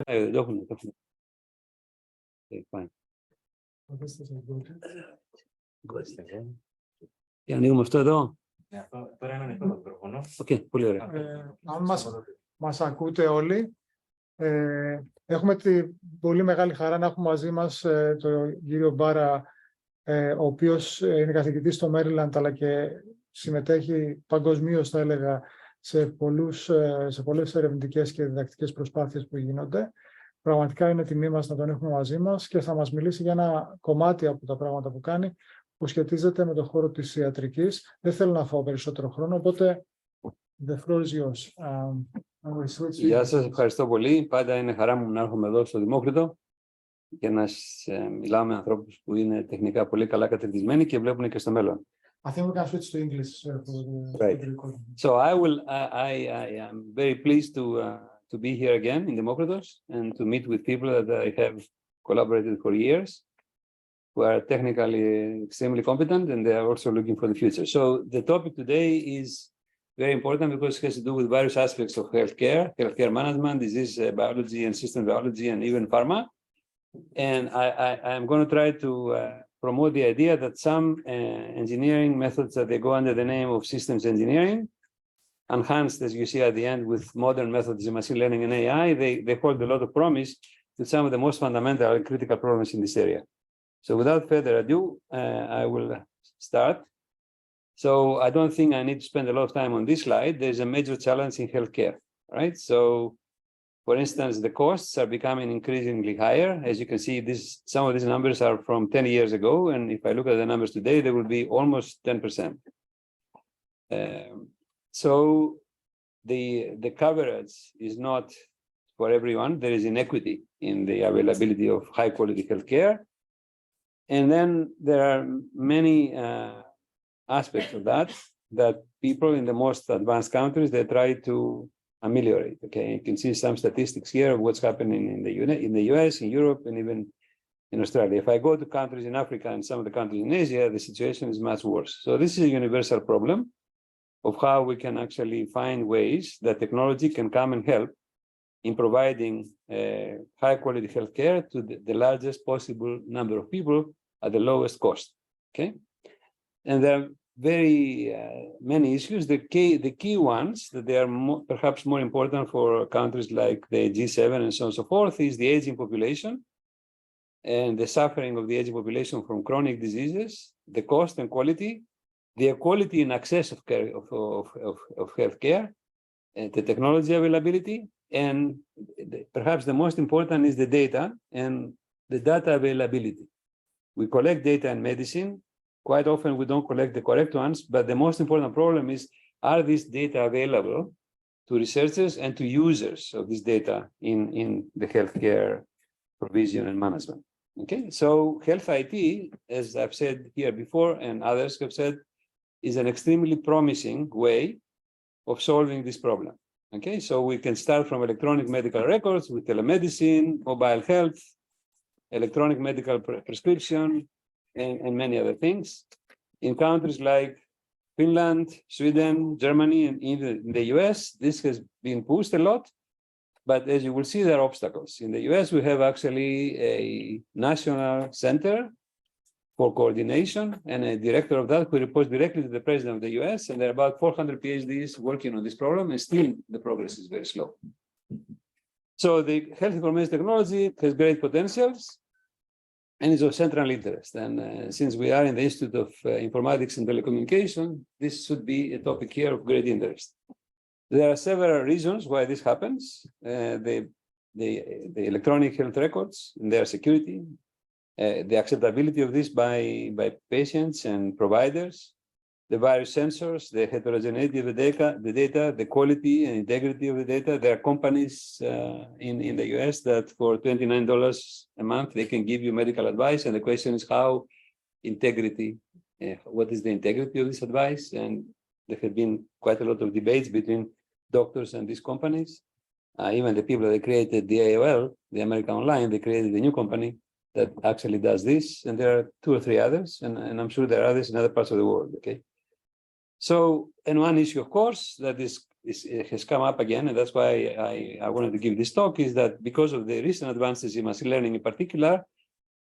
Definitely. Okay, fine. Για ανοίγουμε αυτό εδώ. Τώρα είναι ανοιχτό το μικρόφωνο. Okay, πολύ ωραία. Αν μας ακούτε όλοι, έχουμε την πολύ μεγάλη χαρά να έχουμε μαζί μας τον κύριο Μπάρα, ο οποίος είναι καθηγητής στο Maryland, αλλά και συμμετέχει παγκοσμίως, θα έλεγα, σε πολλές ερευνητικές και διδακτικές προσπάθειες που γίνονται. Πραγματικά είναι τιμή μας να τον έχουμε μαζί μας και θα μας μιλήσει για ένα κομμάτι από τα πράγματα που κάνει, που σχετίζεται με τον χώρο της ιατρικής. Δεν θέλω να φάω περισσότερο χρόνο, οπότε the floor is yours. Γεια σας, ευχαριστώ πολύ. Πάντα είναι χαρά μου να έρχομαι εδώ στο Δημόκριτο και να μιλάω με ανθρώπους που είναι τεχνικά πολύ καλά κατευθυνμένοι και βλέπουν και στο μέλλον. I think we can switch to English for Right. the recording. So I am very pleased to be here again in Demokritos and to meet with people that I have collaborated for years, who are technically extremely competent, and they are also looking for the future. So the topic today is very important because it has to do with various aspects of healthcare management, disease biology and system biology, and even pharma. And I'm going to try to promote the idea that some engineering methods that they go under the name of systems engineering, enhanced, as you see at the end, with modern methods of machine learning and AI, they hold a lot of promise to some of the most fundamental and critical problems in this area. So without further ado, I will start. So I don't think I need to spend a lot of time on this slide. There's a major challenge in healthcare, right? So, for instance, the costs are becoming increasingly higher. As you can see, some of these numbers are from 10 years ago, and if I look at the numbers today, they will be almost 10%. So the coverage is not for everyone. There is inequity in the availability of high-quality healthcare. And then there are many aspects of that people in the most advanced countries, they try to ameliorate. Okay, you can see some statistics here of what's happening in the US, in Europe, and even in Australia. If I go to countries in Africa and some of the countries in Asia, the situation is much worse. So this is a universal problem of how we can actually find ways that technology can come and help in providing high-quality healthcare to the largest possible number of people at the lowest cost. Okay, and there are very many issues. The key ones that they are perhaps more important for countries like the G7 and so on and so forth is the aging population and the suffering of the aging population from chronic diseases, the cost and quality, the equality in access of care of healthcare, and the technology availability, and perhaps the most important is the data and the data availability. We collect data in medicine. Quite often we don't collect the correct ones, but the most important problem is, are these data available to researchers and to users of this data in the healthcare provision and management? Okay, so health IT, as I've said here before and others have said, is an extremely promising way of solving this problem. Okay, so we can start from electronic medical records with telemedicine, mobile health, electronic medical prescription, and many other things. In countries like Finland, Sweden, Germany, and even in the US, this has been pushed a lot. But as you will see, there are obstacles. In the US, we have actually a national center for coordination and a director of that who reports directly to the president of the US. And there are about 400 PhDs working on this problem, and still the progress is very slow. So the health information technology has great potentials and is of central interest. And since we are in the Institute of Informatics and Telecommunication, this should be a topic here of great interest. There are several reasons why this happens. The electronic health records and their security, the acceptability of this by patients and providers, the various sensors, the heterogeneity of the data, the quality and integrity of the data. There are companies in the US that for $29 a month, they can give you medical advice. And the question is what is the integrity of this advice? And there have been quite a lot of debates between doctors and these companies. Even the people that created the AOL, the American Online, they created a new company that actually does this. And there are 2 or 3 others, and I'm sure there are others in other parts of the world, okay? So, and one issue, of course, that is it has come up again, and that's why I wanted to give this talk, is that because of the recent advances in machine learning in particular,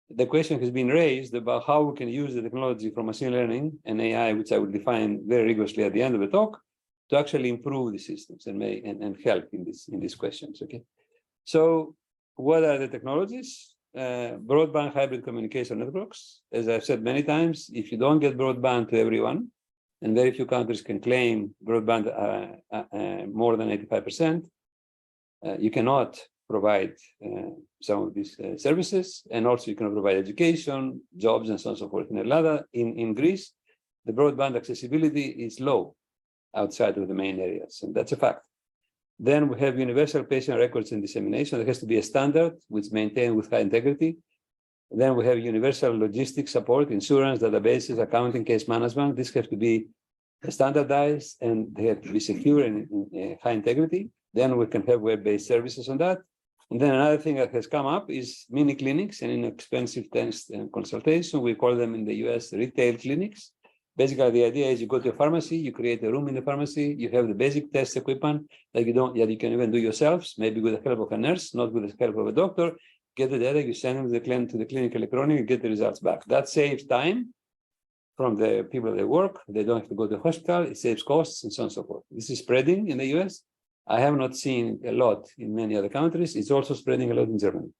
the question has been raised about how we can use the technology from machine learning and AI, which I will define very rigorously at the end of the talk, to actually improve the systems and help in these questions. Okay, so what are the technologies? Broadband hybrid communication networks. As I've said many times, if you don't get broadband to everyone, and very few countries can claim broadband more than 85%, you cannot provide some of these services, and also you cannot provide education, jobs, and so on and so forth. In Greece, the broadband accessibility is low outside of the main areas, and that's a fact. Then we have universal patient records and dissemination. There has to be a standard which is maintained with high integrity. Then we have universal logistics support, insurance, databases, accounting, case management. This has to be standardized and they have to be secure and high integrity. Then we can have web-based services on that. And then another thing that has come up is mini clinics and inexpensive tests and consultation. We call them in the US retail clinics. Basically, the idea is you go to a pharmacy, you create a room in the pharmacy, you have the basic test equipment that you can even do yourselves, maybe with the help of a nurse, not with the help of a doctor. Get the data, you send them to the clinic electronic, you get the results back. That saves time from the people that work. They don't have to go to the hospital. It saves costs and so on and so forth. This is spreading in the US. I have not seen a lot in many other countries. It's also spreading a lot in Germany.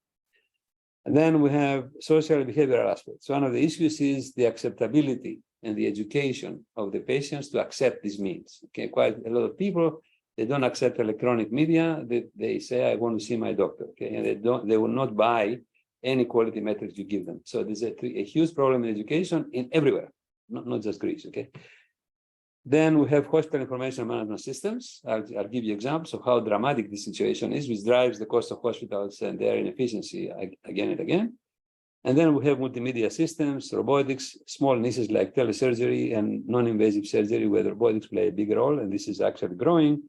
And then we have social and behavioral aspects. One of the issues is the acceptability and the education of the patients to accept these means. Okay, quite a lot of people, they don't accept electronic media. They say, I want to see my doctor. Okay, and they will not buy any quality metrics you give them. So there's a huge problem in education in everywhere, not just Greece. Okay. Then we have hospital information management systems. I'll give you examples of how dramatic this situation is, which drives the cost of hospitals and their inefficiency again and again. And then we have multimedia systems, robotics, small niches like telesurgery and non-invasive surgery, where robotics play a big role, and this is actually growing.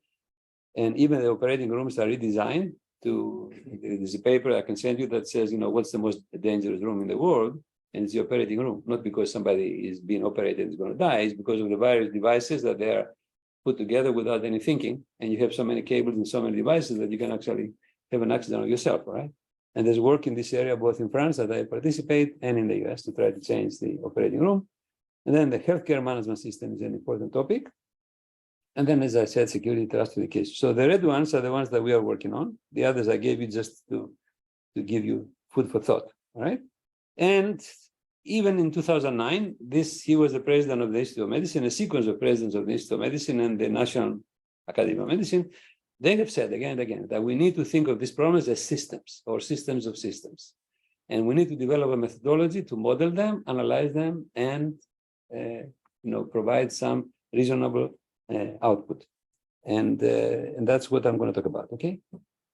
And even the operating rooms are redesigned to, there's a paper I can send you that says, what's the most dangerous room in the world? And it's the operating room, not because somebody is being operated and is going to die, it's because of the various devices that they are put together without any thinking. And you have so many cables and so many devices that you can actually have an accident on yourself, right? And there's work in this area, both in France that I participate and in the US to try to change the operating room. And then the healthcare management system is an important topic. And then, as I said, security, trust, education. So the red ones are the ones that we are working on. The others I gave you just to give you food for thought, all right? And even in 2009, he was the president of the Institute of Medicine, a sequence of presidents of the Institute of Medicine and the National Academy of Medicine. They have said again and again that we need to think of these problems as systems or systems of systems. And we need to develop a methodology to model them, analyze them, and provide some reasonable output. And that's what I'm going to talk about, okay?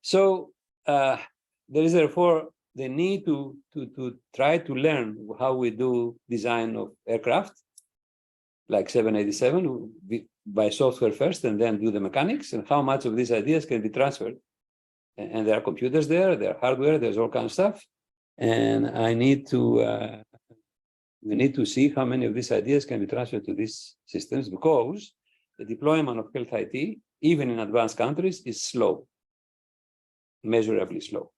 So there is therefore the need to try to learn how we do design of aircraft, like 787, by software first and then do the mechanics, and how much of these ideas can be transferred. And there are computers there, there are hardware, there's all kinds of stuff. And we need to see how many of these ideas can be transferred to these systems, because the deployment of health IT, even in advanced countries, is slow, measurably slow.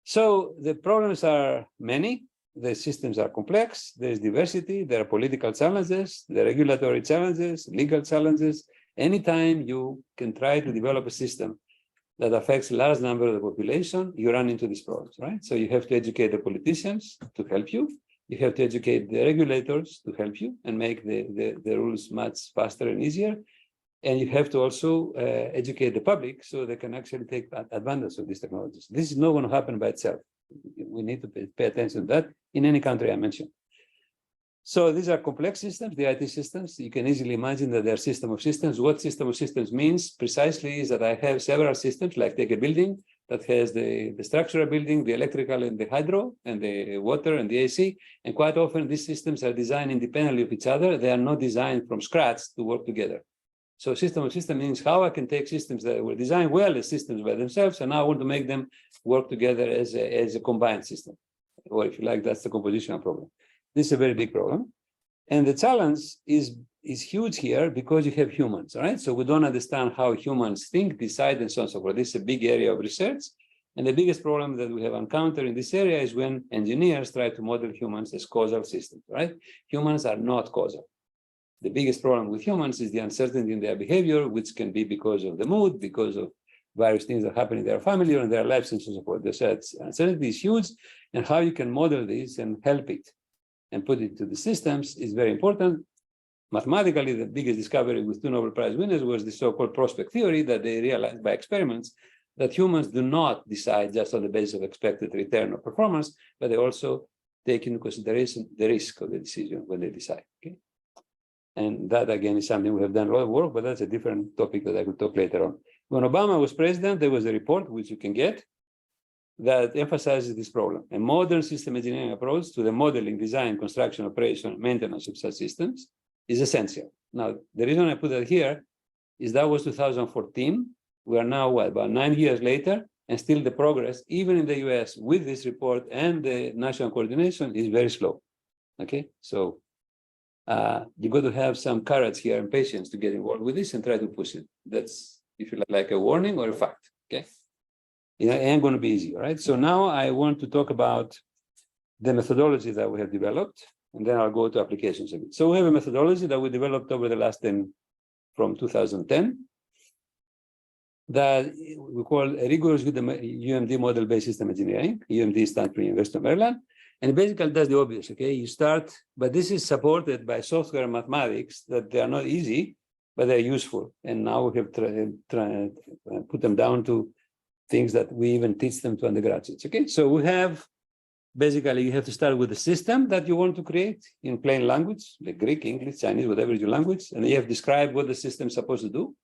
So the problems are many. The systems are complex. There's diversity. There are political challenges, there are regulatory challenges, legal challenges. Anytime you can try to develop a system that affects a large number of the population, you run into these problems, right? So you have to educate the politicians to help you. You have to educate the regulators to help you and make the rules much faster and easier. And you have to also educate the public so they can actually take advantage of these technologies. This is not going to happen by itself. We need to pay attention to that in any country I mentioned. So these are complex systems, the IT systems. You can easily imagine that they're system of systems. What system of systems means precisely is that I have several systems, like take a building that has the structural building, the electrical and the hydro, and the water and the AC. And quite often these systems are designed independently of each other. They are not designed from scratch to work together. So system of system means how I can take systems that were designed well as systems by themselves, and now I want to make them work together as a combined system. Or if you like, that's the compositional problem. This is a very big problem. And the challenge is is huge here because you have humans, all right? So we don't understand how humans think, decide, and so on and so forth. This is a big area of research. And the biggest problem that we have encountered in this area is when engineers try to model humans as causal systems, right? Humans are not causal. The biggest problem with humans is the uncertainty in their behavior, which can be because of the mood, because of various things that happen in their family or in their lives and so forth. The uncertainty is huge, and how you can model this and help it and put it to the systems is very important. Mathematically, the biggest discovery with 2 Nobel Prize winners was the so-called prospect theory that they realized by experiments that humans do not decide just on the basis of expected return or performance, but they also take into consideration the risk of the decision when they decide. Okay? And that, again, is something we have done a lot of work, but that's a different topic that I will talk later on. When Obama was president, there was a report, which you can get, that emphasizes this problem. A modern system engineering approach to the modeling, design, construction, operation, and maintenance of such systems is essential. Now, the reason I put that here is that was 2014. We are now, what, about 9 years later, and still the progress, even in the US, with this report and the national coordination, is very slow. Okay, so you got to have some courage here and patience to get involved with this and try to push it. That's, if you like, a warning or a fact. Okay, it ain't going to be easy. All right. So now I want to talk about the methodology that we have developed, and then I'll go to applications of it. So we have a methodology that we developed over the last from 2010. That we call a rigorous UMD model-based system engineering. UMD stands for University of Maryland. And it basically does the obvious, okay? You start, but this is supported by software and mathematics that they are not easy, but they're useful. And now we have put them down to things that we even teach them to undergraduates, okay? So we have, basically, you have to start with the system that you want to create in plain language, like Greek, English, Chinese, whatever is your language. And you have described what the system is supposed to do.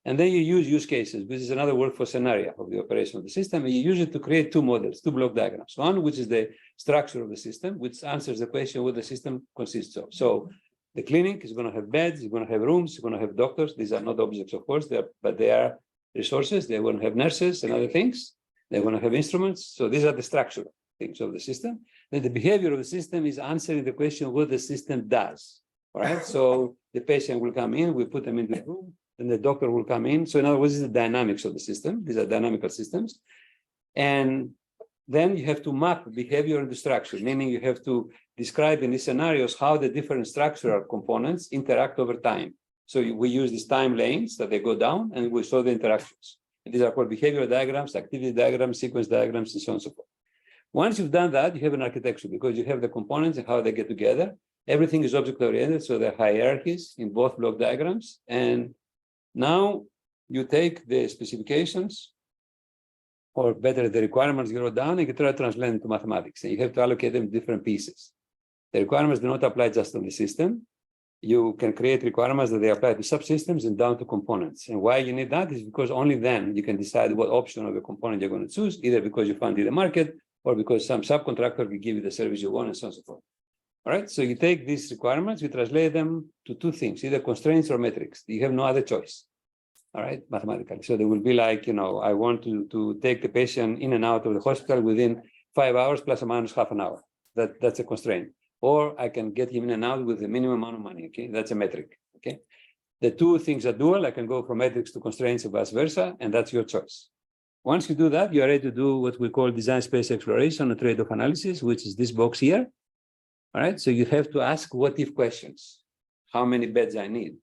And then you use cases, which is another word for scenario of the operation of the system. And you use it to create 2 models, 2 block diagrams. One, which is the structure of the system, which answers the question what the system consists of. So the clinic is going to have beds, it's going to have rooms, it's going to have doctors. These are not objects, of course, but they are resources. They're going to have nurses and other things. They're going to have instruments. So these are the structural things of the system. Then the behavior of the system is answering the question what the system does. All right. So the patient will come in, we put them in the room. Then the doctor will come in. So in other words, this is the dynamics of the system. These are dynamical systems. And then you have to map behavior and the structure, meaning you have to describe in these scenarios how the different structural components interact over time. So we use these time lanes that they go down, and we show the interactions. And these are called behavioral diagrams, activity diagrams, sequence diagrams, and so on and so forth. Once you've done that, you have an architecture because you have the components and how they get together. Everything is object-oriented, so there are hierarchies in both block diagrams. And now you take the specifications, or better, the requirements you wrote down, and you try to translate into mathematics. And you have to allocate them to different pieces. The requirements do not apply just on the system. You can create requirements that they apply to subsystems and down to components. And why you need that is because only then you can decide what option of the component you're going to choose, either because you found it in the market or because some subcontractor will give you the service you want, and so on and so forth. All right, so you take these requirements, you translate them to 2 things, either constraints or metrics. You have no other choice, all right, mathematically. So they will be like, I want to take the patient in and out of the hospital within 5 hours plus or minus half an hour. That's a constraint. Or I can get him in and out with the minimum amount of money, okay? That's a metric, okay? The 2 things are dual. I can go from metrics to constraints or vice versa, and that's your choice. Once you do that, you are ready to do what we call design space exploration or trade-off analysis, which is this box here. All right, so you have to ask what-if questions. How many beds I need?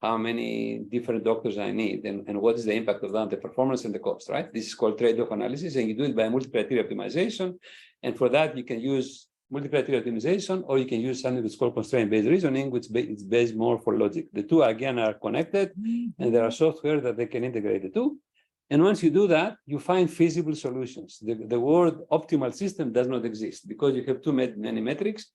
How many different doctors I need? And what is the impact of that on the performance and the cost, right? This is called trade-off analysis, and you do it by multi-criteria optimization. And for that, you can use multi-criteria optimization, or you can use something that's called constraint-based reasoning, which is based more for logic. The 2, again, are connected, and there are software that they can integrate the 2. And once you do that, you find feasible solutions. The word optimal system does not exist because you have too many metrics.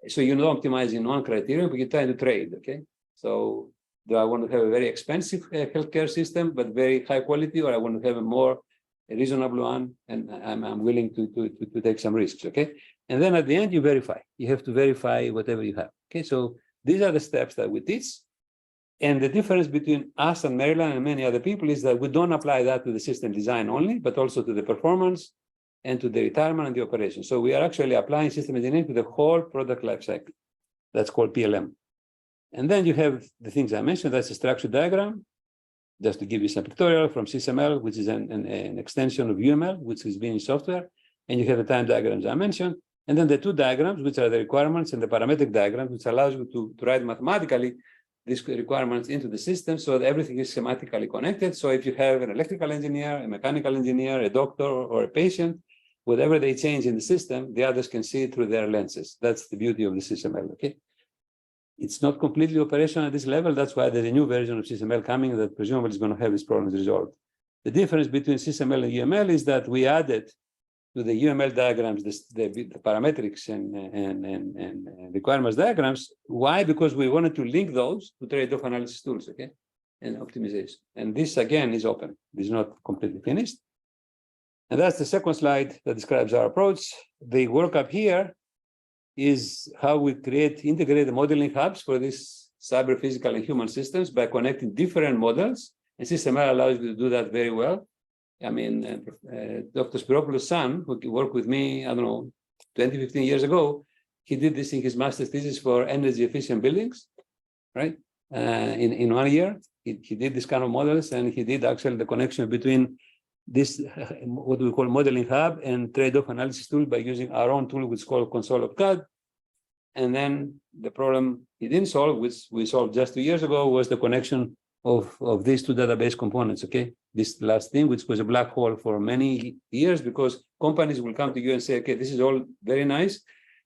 So you're not optimizing one criterion, but you're trying to trade, okay? So do I want to have a very expensive healthcare system, but very high quality, or I want to have a reasonable one, and I'm willing to take some risks, okay? And then at the end, you verify. You have to verify whatever you have, okay? So these are the steps that we teach. And the difference between us and Maryland and many other people is that we don't apply that to the system design only, but also to the performance and to the retirement and the operation. So we are actually applying system engineering to the whole product life cycle. That's called PLM. And then you have the things I mentioned, that's a structure diagram, just to give you some pictorial from SysML, which is an extension of UML, which is being software. And you have the time diagrams I mentioned. And then the two diagrams, which are the requirements, and the parametric diagrams, which allows you to write mathematically these requirements into the system so that everything is semantically connected. So if you have an electrical engineer, a mechanical engineer, a doctor, or a patient, whatever they change in the system, the others can see it through their lenses. That's the beauty of the SysML, okay? It's not completely operational at this level. That's why there's a new version of SysML coming that presumably is going to have these problems resolved. The difference between SysML and UML is that we added to the UML diagrams the parametrics and requirements diagrams. Why? Because we wanted to link those to trade-off analysis tools, okay, and optimization. And this again is open. This is not completely finished. And that's the second slide that describes our approach. The work up here is how we create integrated modeling hubs for these cyber physical and human systems by connecting different models. And SysML allows you to do that very well. I mean, Dr. Spiropoulos' son, who worked with me, I don't know, 20, 15 years ago, he did this in his master's thesis for energy efficient buildings, right? In 1 year, he did this kind of models, and he did actually the connection between this, what we call modeling hub and trade-off analysis tool by using our own tool, which is called Console of CAD. And then the problem he didn't solve, which we solved just 2 years ago, was the connection of these two database components, okay? This last thing, which was a black hole for many years, because companies will come to you and say, okay, this is all very nice,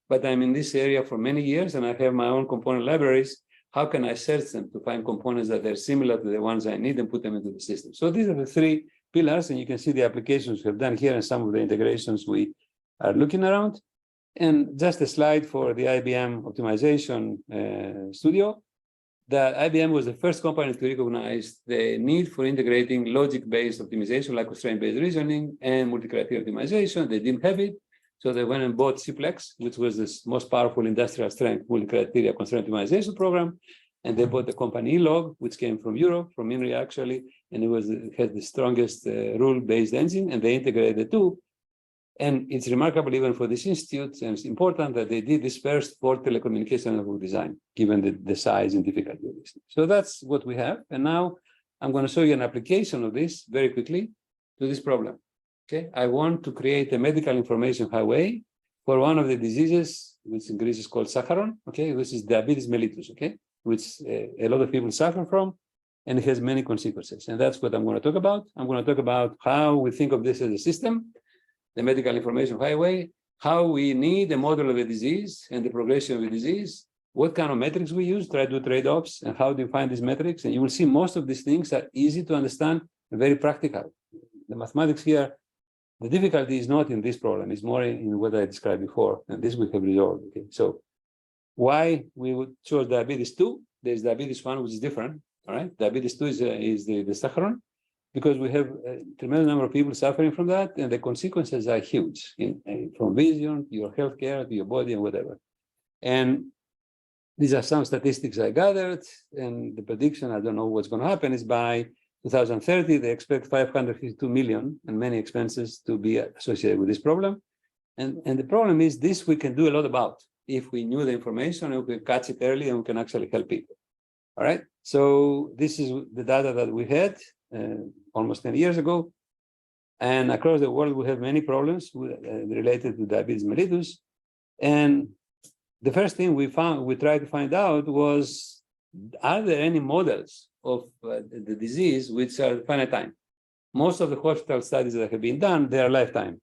but I'm in this area for many years and I have my own component libraries. How can I search them to find components that are similar to the ones I need and put them into the system? So these are the three pillars, and you can see the applications we have done here and some of the integrations we are looking around. And just a slide for the IBM optimization studio. That IBM was the first company to recognize the need for integrating logic-based optimization, like constraint-based reasoning and multi-criteria optimization. They didn't have it, so they went and bought Cplex, which was the most powerful industrial strength multi-criteria constraint optimization program. And they bought the company Elog, which came from Europe, from INRI actually, and it had the strongest rule-based engine, and they integrated the two. And it's remarkable even for this institute, and it's important that they did this first for telecommunication network design, given the size and difficulty of this. So that's what we have. And now I'm going to show you an application of this very quickly to this problem. Okay, I want to create a medical information highway for one of the diseases, which in Greece is called saccharon. Okay, this is diabetes mellitus. Okay, which a lot of people suffer from, and it has many consequences. And that's what I'm going to talk about. I'm going to talk about how we think of this as a system, the medical information highway, how we need a model of a disease and the progression of the disease, what kind of metrics we use, try to do trade-offs, and how do you find these metrics. And you will see most of these things are easy to understand and very practical. The mathematics here, the difficulty is not in this problem, it's more in what I described before, and this we have resolved. Okay, so why we would choose diabetes 2? There's diabetes 1, which is different. All right, diabetes 2 is the saccharon, because we have a tremendous number of people suffering from that, and the consequences are huge, from vision to your healthcare to your body and whatever. And these are some statistics I gathered, and the prediction, I don't know what's going to happen, is by 2030, they expect 552 million and many expenses to be associated with this problem. And the problem is this we can do a lot about if we knew the information and we can catch it early and we can actually help people. All right, so this is the data that we had almost 10 years ago. And across the world, we have many problems related to diabetes mellitus. And the first thing we tried to find out was, are there any models of the disease which are finite time? Most of the hospital studies that have been done, they are lifetime.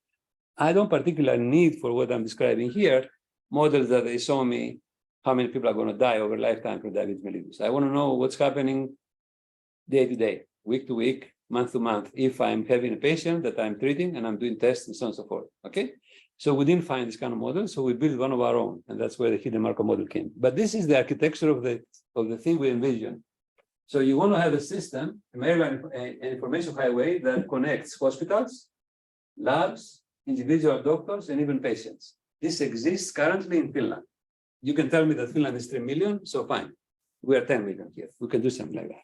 I don't particularly need, for what I'm describing here, models that they show me how many people are going to die over lifetime from diabetes mellitus. I want to know what's happening day to day, week to week, month to month, if I'm having a patient that I'm treating and I'm doing tests and so on and so forth. Okay, so we didn't find this kind of model, so we built one of our own, and that's where the hidden Markov model came. But this is the architecture of the thing we envision. So you want to have a system, an information highway that connects hospitals, labs, individual doctors, and even patients. This exists currently in Finland. You can tell me that Finland is 3 million, so fine. We are 10 million here. We can do something like that.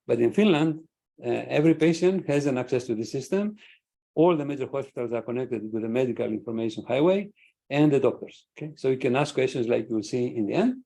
But in Finland, every patient has an access to the system. All the major hospitals are connected with the medical information highway and the doctors. Okay, so you can ask questions like you will see in the end.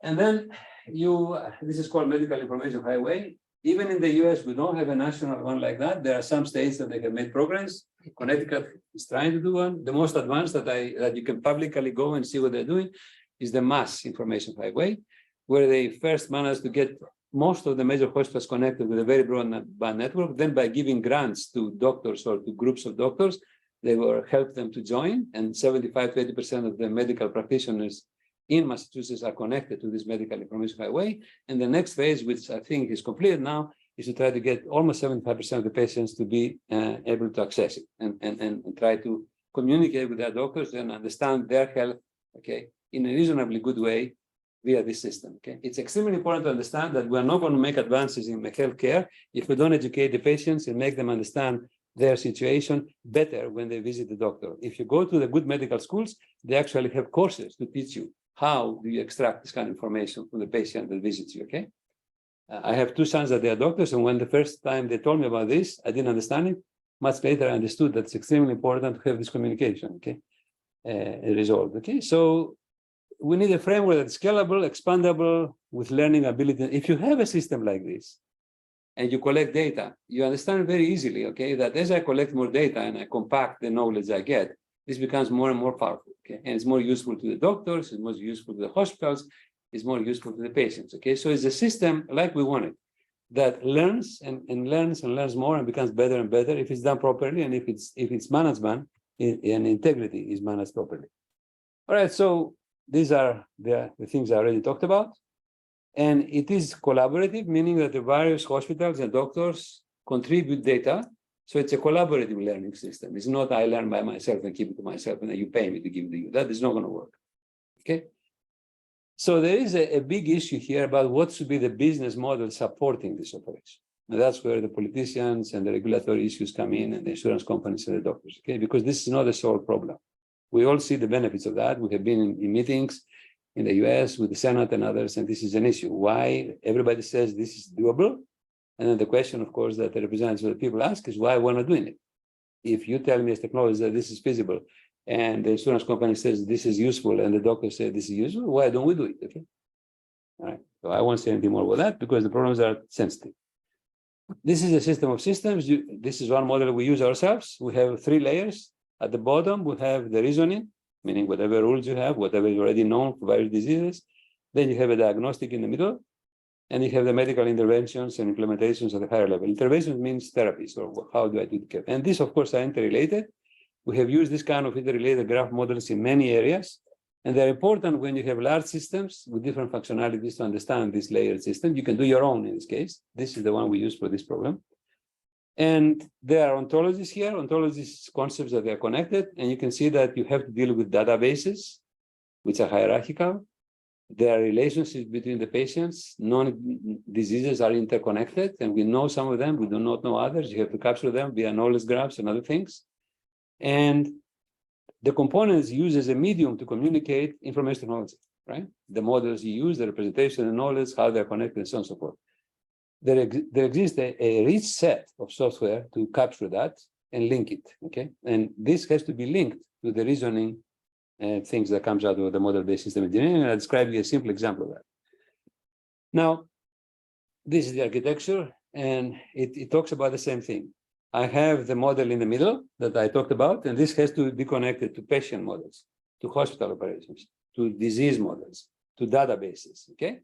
And then this is called medical information highway. Even in the US, we don't have a national one like that. There are some states that they have made progress. Connecticut is trying to do one. The most advanced that you can publicly go and see what they're doing is the mass information highway, where they first managed to get most of the major hospitals connected with a very broadband network. Then by giving grants to doctors or to groups of doctors, they will help them to join. And 75 to 80% of the medical practitioners in Massachusetts are connected to this medical information highway. And the next phase, which I think is completed now, is to try to get almost 75% of the patients to be able to access it and try to communicate with their doctors and understand their health, okay, in a reasonably good way via this system. Okay, it's extremely important to understand that we're not going to make advances in healthcare if we don't educate the patients and make them understand their situation better when they visit the doctor. If you go to the good medical schools, they actually have courses to teach you how do you extract this kind of information from the patient that visits you. Okay, I have two sons that they are doctors, and when the first time they told me about this, I didn't understand it. Much later, I understood that it's extremely important to have this communication. Okay, resolved. Okay, so we need a framework that's scalable, expandable, with learning ability. If you have a system like this and you collect data, you understand very easily, okay, that as I collect more data and I compact the knowledge I get, this becomes more and more powerful, okay? And it's more useful to the doctors, it's more useful to the hospitals, it's more useful to the patients, okay? So it's a system like we want it, that learns and learns more and becomes better and better if it's done properly and if its management and integrity is managed properly. All right, so these are the things I already talked about. And it is collaborative, meaning that the various hospitals and doctors contribute data. So it's a collaborative learning system. It's not I learn by myself and keep it to myself and then you pay me to give it to you. That is not going to work. Okay. So there is a big issue here about what should be the business model supporting this operation. And that's where the politicians and the regulatory issues come in and the insurance companies and the doctors. Okay, because this is not a sole problem. We all see the benefits of that. We have been in meetings in the US with the Senate and others, and this is an issue. Why everybody says this is doable? And then the question, of course, that the representatives of the people ask is why we're not doing it. If you tell me as technology that this is feasible, and the insurance company says this is useful, and the doctor says this is useful, why don't we do it? Okay. All right. So I won't say anything more about that because the problems are sensitive. This is a system of systems. This is one model we use ourselves. We have 3 layers. At the bottom, we have the reasoning, meaning whatever rules you have, whatever is already known for various diseases. Then you have a diagnostic in the middle, and you have the medical interventions and implementations at the higher level. Interventions means therapies, or how do I do the care? And these, of course, are interrelated. We have used this kind of interrelated graph models in many areas, and they're important when you have large systems with different functionalities to understand this layered system. You can do your own in this case. This is the one we use for this program. And there are ontologies here, ontologies, concepts that they are connected, and you can see that you have to deal with databases, which are hierarchical. There are relationships between the patients. Non-diseases are interconnected, and we know some of them, we do not know others. You have to capture them via knowledge graphs and other things. And the components used as a medium to communicate information technology, right? The models you use, the representation, the knowledge, how they're connected, and so on and so forth. There exists a rich set of software to capture that and link it, okay? And this has to be linked to the reasoning things that comes out of the model-based system engineering, and I'll describe you a simple example of that. Now, this is the architecture, and it talks about the same thing. I have the model in the middle that I talked about, and this has to be connected to patient models, to hospital operations, to disease models, to databases, okay?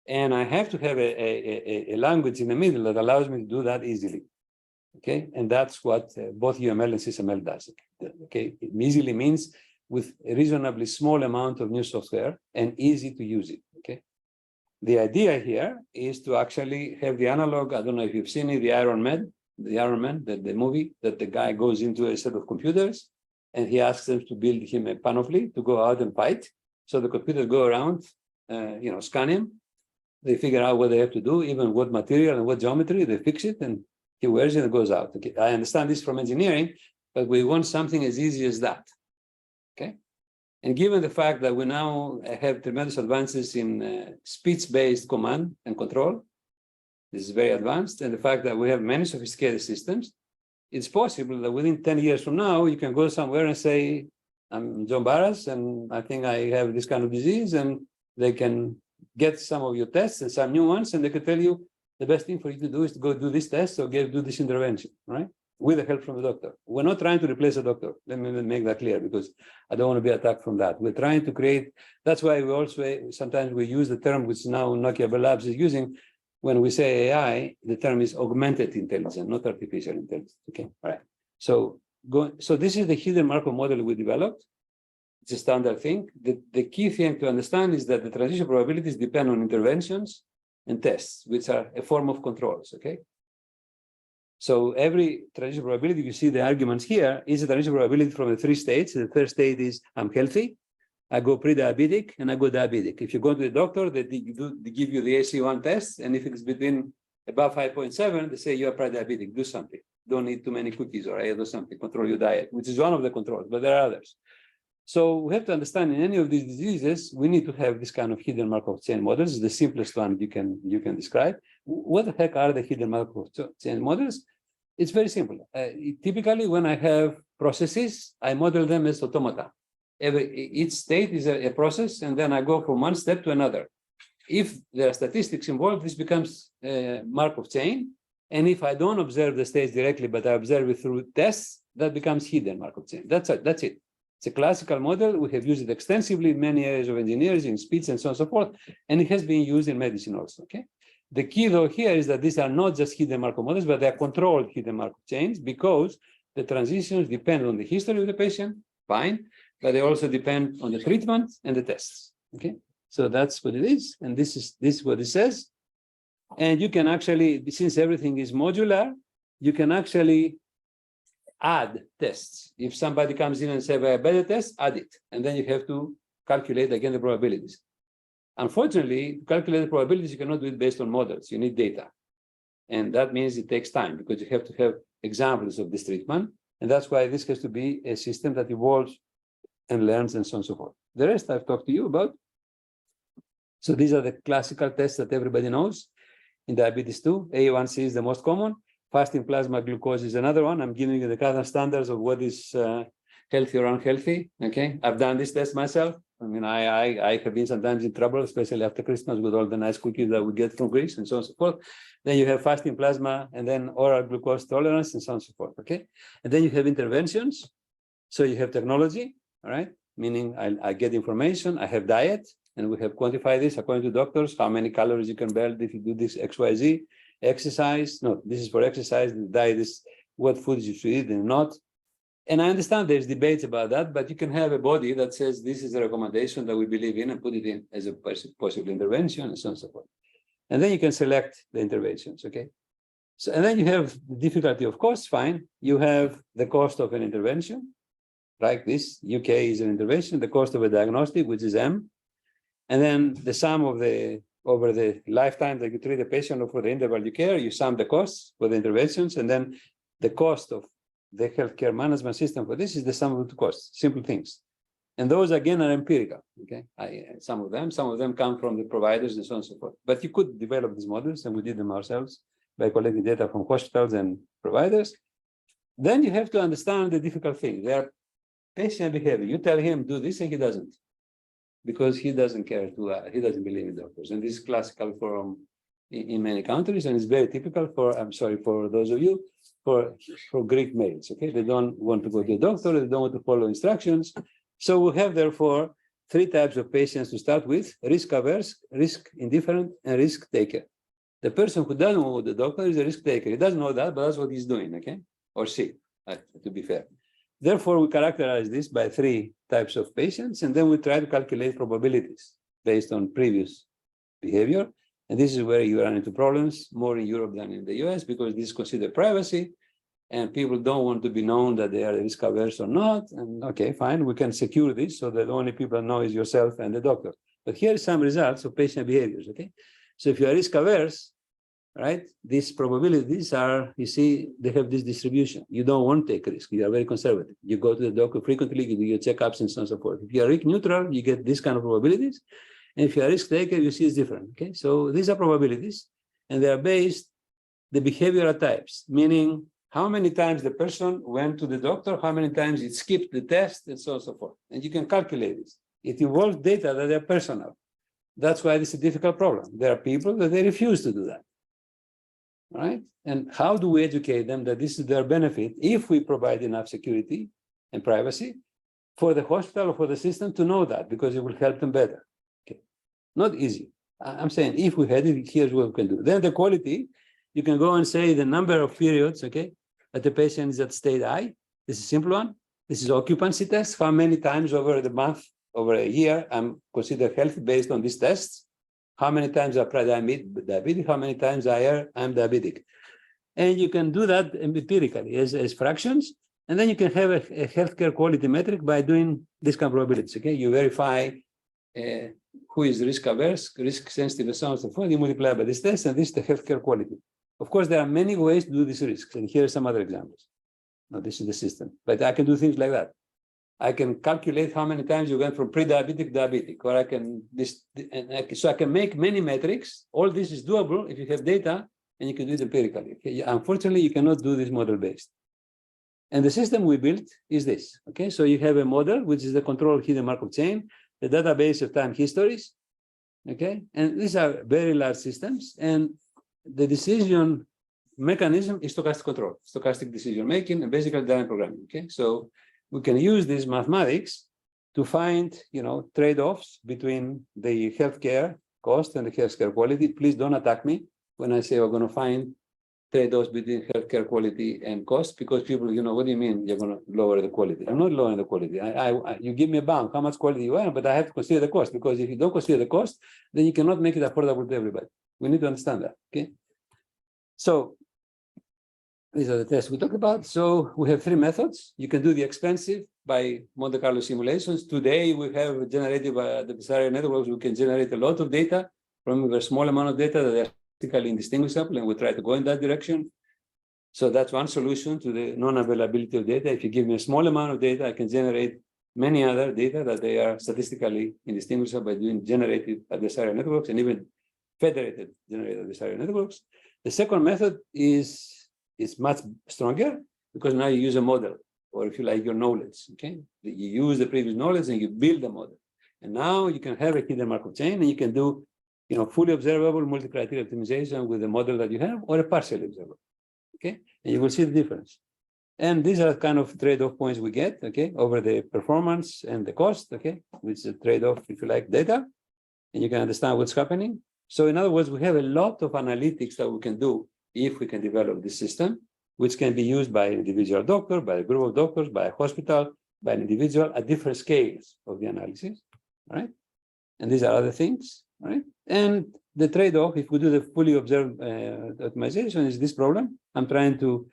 And I have to have a language in the middle that allows me to do that easily, okay? And that's what both UML and SysML does, okay? It easily means with a reasonably small amount of new software and easy to use it, okay? The idea here is to actually have the analog, I don't know if you've seen it, the Iron Man, the movie, that the guy goes into a set of computers and he asks them to build him a panoply to go out and fight. So the computers go around, scan him. They figure out what they have to do, even what material and what geometry, they fix it, and he wears it and goes out. Okay, I understand this from engineering, but we want something as easy as that. Okay, and given the fact that we now have tremendous advances in speech-based command and control, this is very advanced, and the fact that we have many sophisticated systems, it's possible that within 10 years from now, you can go somewhere and say, I'm John Baras, and I think I have this kind of disease, and they can get some of your tests and some new ones, and they can tell you the best thing for you to do is to go do this test or do this intervention, right? With the help from the doctor. We're not trying to replace a doctor. Let me make that clear, because I don't want to be attacked from that. We're trying to create, that's why we also, sometimes we use the term which now Nokia Bell Labs is using. When we say AI, the term is augmented intelligence, not artificial intelligence, okay, all right. So this is the hidden Markov model we developed. It's a standard thing. The key thing to understand is that the transition probabilities depend on interventions and tests, which are a form of controls, okay? So every transition probability, you see the arguments here, is a transition probability from the three states. The third state is I'm healthy, I go pre-diabetic, and I go diabetic. If you go to the doctor, they give you the AC1 test, and if it's between above 5.7, they say you are pre-diabetic, do something. Don't eat too many cookies, or do something, control your diet, which is one of the controls, but there are others. So we have to understand in any of these diseases, we need to have this kind of hidden Markov chain models. The simplest one you can describe. What the heck are the hidden Markov chain models? It's very simple. Typically, when I have processes, I model them as automata. Each state is a process, and then I go from one step to another. If there are statistics involved, this becomes a Markov chain. And if I don't observe the states directly, but I observe it through tests, that becomes hidden Markov chain. That's it. It's a classical model. We have used it extensively in many areas of engineering, in speech, and so on and so forth. And it has been used in medicine also, okay? The key, though, here is that these are not just hidden Markov models, but they are controlled hidden Markov chains, because the transitions depend on the history of the patient, fine, but they also depend on the treatment and the tests, okay? So that's what it is, and this is what it says. And you can actually, since everything is modular, you can actually add tests. If somebody comes in and says, well, a better test, add it. And then you have to calculate again the probabilities. Unfortunately, to calculate the probabilities, you cannot do it based on models. You need data. And that means it takes time, because you have to have examples of this treatment. And that's why this has to be a system that evolves and learns and so on and so forth. The rest I've talked to you about. So these are the classical tests that everybody knows. In diabetes 2, A1C is the most common. Fasting plasma glucose is another one. I'm giving you the current standards of what is healthy or unhealthy. Okay, I've done this test myself. I mean, I have been sometimes in trouble, especially after Christmas, with all the nice cookies that we get from Greece and so on and so forth. Then you have fasting plasma, and then oral glucose tolerance, and so on and so forth. Okay, and then you have interventions. So you have technology, all right, meaning I get information. I have diet, and we have quantified this according to doctors, how many calories you can burn if you do this XYZ. Exercise, no, this is for exercise. The diet is what foods you should eat and not. And I understand there's debates about that, but you can have a body that says this is a recommendation that we believe in and put it in as a possible intervention and so on and so forth. And then you can select the interventions, okay? So, and then you have the difficulty of cost, fine. You have the cost of an intervention, like this. UK is an intervention, the cost of a diagnostic, which is M. And then the sum of over the lifetime that you treat the patient or for the interval you care, you sum the costs for the interventions, and then the cost of the healthcare management system for this is the sum of the costs, simple things. And those, again, are empirical, okay? Some of them come from the providers and so on and so forth. But you could develop these models, and we did them ourselves by collecting data from hospitals and providers. Then you have to understand the difficult thing. They are patient behavior. You tell him, do this, and he doesn't, because he doesn't care he doesn't believe in doctors. And this is classical in many countries, and it's very typical for those of you, for Greek males, okay? They don't want to go to a doctor, they don't want to follow instructions. So we have, therefore, three types of patients to start with: risk averse, risk indifferent, and risk taker. The person who doesn't want the doctor is a risk taker. He doesn't know that, but that's what he's doing, okay? Or she, to be fair. Therefore, we characterize this by three types of patients, and then we try to calculate probabilities based on previous behavior. And this is where you run into problems more in Europe than in the US, because this is considered privacy, and people don't want to be known that they are risk averse or not. And okay, fine, we can secure this so that the only people know is yourself and the doctor. But here are some results of patient behaviors, okay? So if you are risk averse, right, these probabilities are, you see, they have this distribution. You don't want to take risk. You are very conservative. You go to the doctor frequently, you do your checkups and so on and so forth. If you are risk neutral, you get this kind of probabilities. And if you are risk taker, you see it's different, okay? So these are probabilities, and they are based the behavioral types, meaning how many times the person went to the doctor, how many times it skipped the test, and so on and so forth. And you can calculate this. It involves data that are personal. that's why this is a difficult problem. There are people that they refuse to do that. Right? And how do we educate them that this is their benefit if we provide enough security and privacy for the hospital or for the system to know that, because it will help them better. Okay. Not easy. I'm saying if we had it, here's what we can do. Then the quality, you can go and say the number of periods, okay, that the patient is at state I. This is a simple one. This is occupancy test. How many times over the month, over a year, I'm considered healthy based on these tests. How many times I pre-diabetic, how many times I'm diabetic. And you can do that empirically as fractions. And then you can have a healthcare quality metric by doing this kind of probabilities. Okay, you verify who is risk averse, risk sensitive, and so on and so forth. You multiply by this test, and this is the healthcare quality. Of course, there are many ways to do these risks, and here are some other examples. Now, this is the system, but I can do things like that. I can calculate how many times you went from pre-diabetic to diabetic, or I can so I can make many metrics. All this is doable if you have data and you can do it empirically. Okay? Unfortunately, you cannot do this model-based. And the system we built is this. Okay, so you have a model which is the controlled hidden Markov chain, the database of time histories. Okay, and these are very large systems, and the decision mechanism is stochastic control, stochastic decision making, and basically dynamic programming. Okay, so we can use this mathematics to find, trade-offs between the healthcare cost and the healthcare quality. Please don't attack me when I say we're going to find trade-offs between healthcare quality and cost, because people, what do you mean you're going to lower the quality? I'm not lowering the quality. You give me a bound, how much quality you want, but I have to consider the cost, because if you don't consider the cost, then you cannot make it affordable to everybody. We need to understand that, okay? So these are the tests we talked about. So we have three methods. You can do the expensive by Monte Carlo simulations. Today, we have generated by adversarial networks. We can generate a lot of data from a very small amount of data that are statistically indistinguishable, and we try to go in that direction. So that's one solution to the non-availability of data. If you give me a small amount of data, I can generate many other data that they are statistically indistinguishable by doing generated adversarial networks and even federated generated adversarial networks. The second method is much stronger, because now you use a model, or if you like, your knowledge. Okay, you use the previous knowledge and you build a model, and now you can have a hidden Markov chain, and you can do, fully observable multi-criteria optimization with the model that you have, or a partially observable. Okay, and you will see the difference. And these are kind of trade-off points we get. Okay, over the performance and the cost. Okay, which is a trade-off, if you like, data, and you can understand what's happening. So in other words, we have a lot of analytics that we can do if we can develop this system, which can be used by an individual doctor, by a group of doctors, by a hospital, by an individual at different scales of the analysis, right? And these are other things, right? And the trade-off, if we do the fully observed optimization, is this problem. I'm trying to,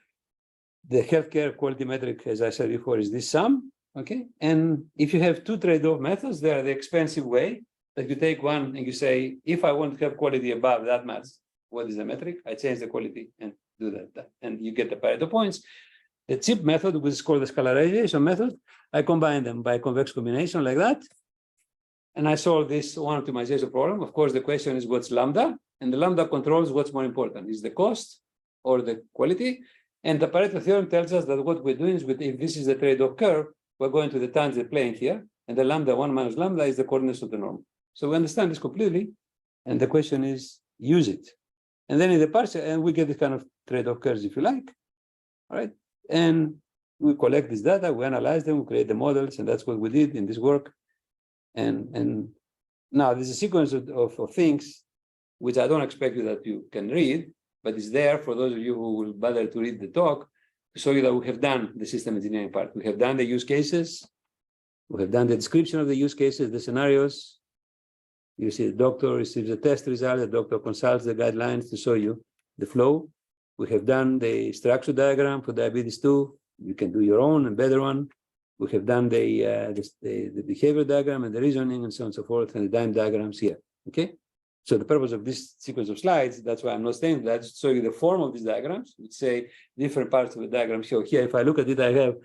the healthcare quality metric, as I said before, is this sum, okay? And if you have two trade-off methods, they are the expensive way, that you take one and you say, if I want to have quality above that much, what is the metric? I change the quality and do that, and you get the Pareto points. The cheap method, which is called the scalarization method, I combine them by convex combination like that, and I solve this one optimization problem. Of course, the question is what's lambda, and the lambda controls what's more important, is the cost or the quality. And the Pareto theorem tells us that what we're doing is, if this is the trade-off curve, we're going to the tangent plane here, and the lambda 1 minus lambda is the coordinates of the norm. So we understand this completely, and the question is, use it. And then in the partial, and we get this kind of trade-off curves, if you like, all right? And we collect this data, we analyze them, we create the models, and that's what we did in this work. And now there's a sequence of things which I don't expect you that you can read, but it's there for those of you who will bother to read the talk, to show you that we have done the system engineering part. We have done the use cases, we have done the description of the use cases, the scenarios. You see the doctor receives a test result, the doctor consults the guidelines to show you the flow. We have done the structure diagram for diabetes 2. You can do your own and better one. We have done the behavior diagram and the reasoning and so on and so forth, and the time diagrams here, okay? So the purpose of this sequence of slides, that's why I'm not saying that, just show you the form of these diagrams, which say different parts of the diagram. So here, if I look at it, I have,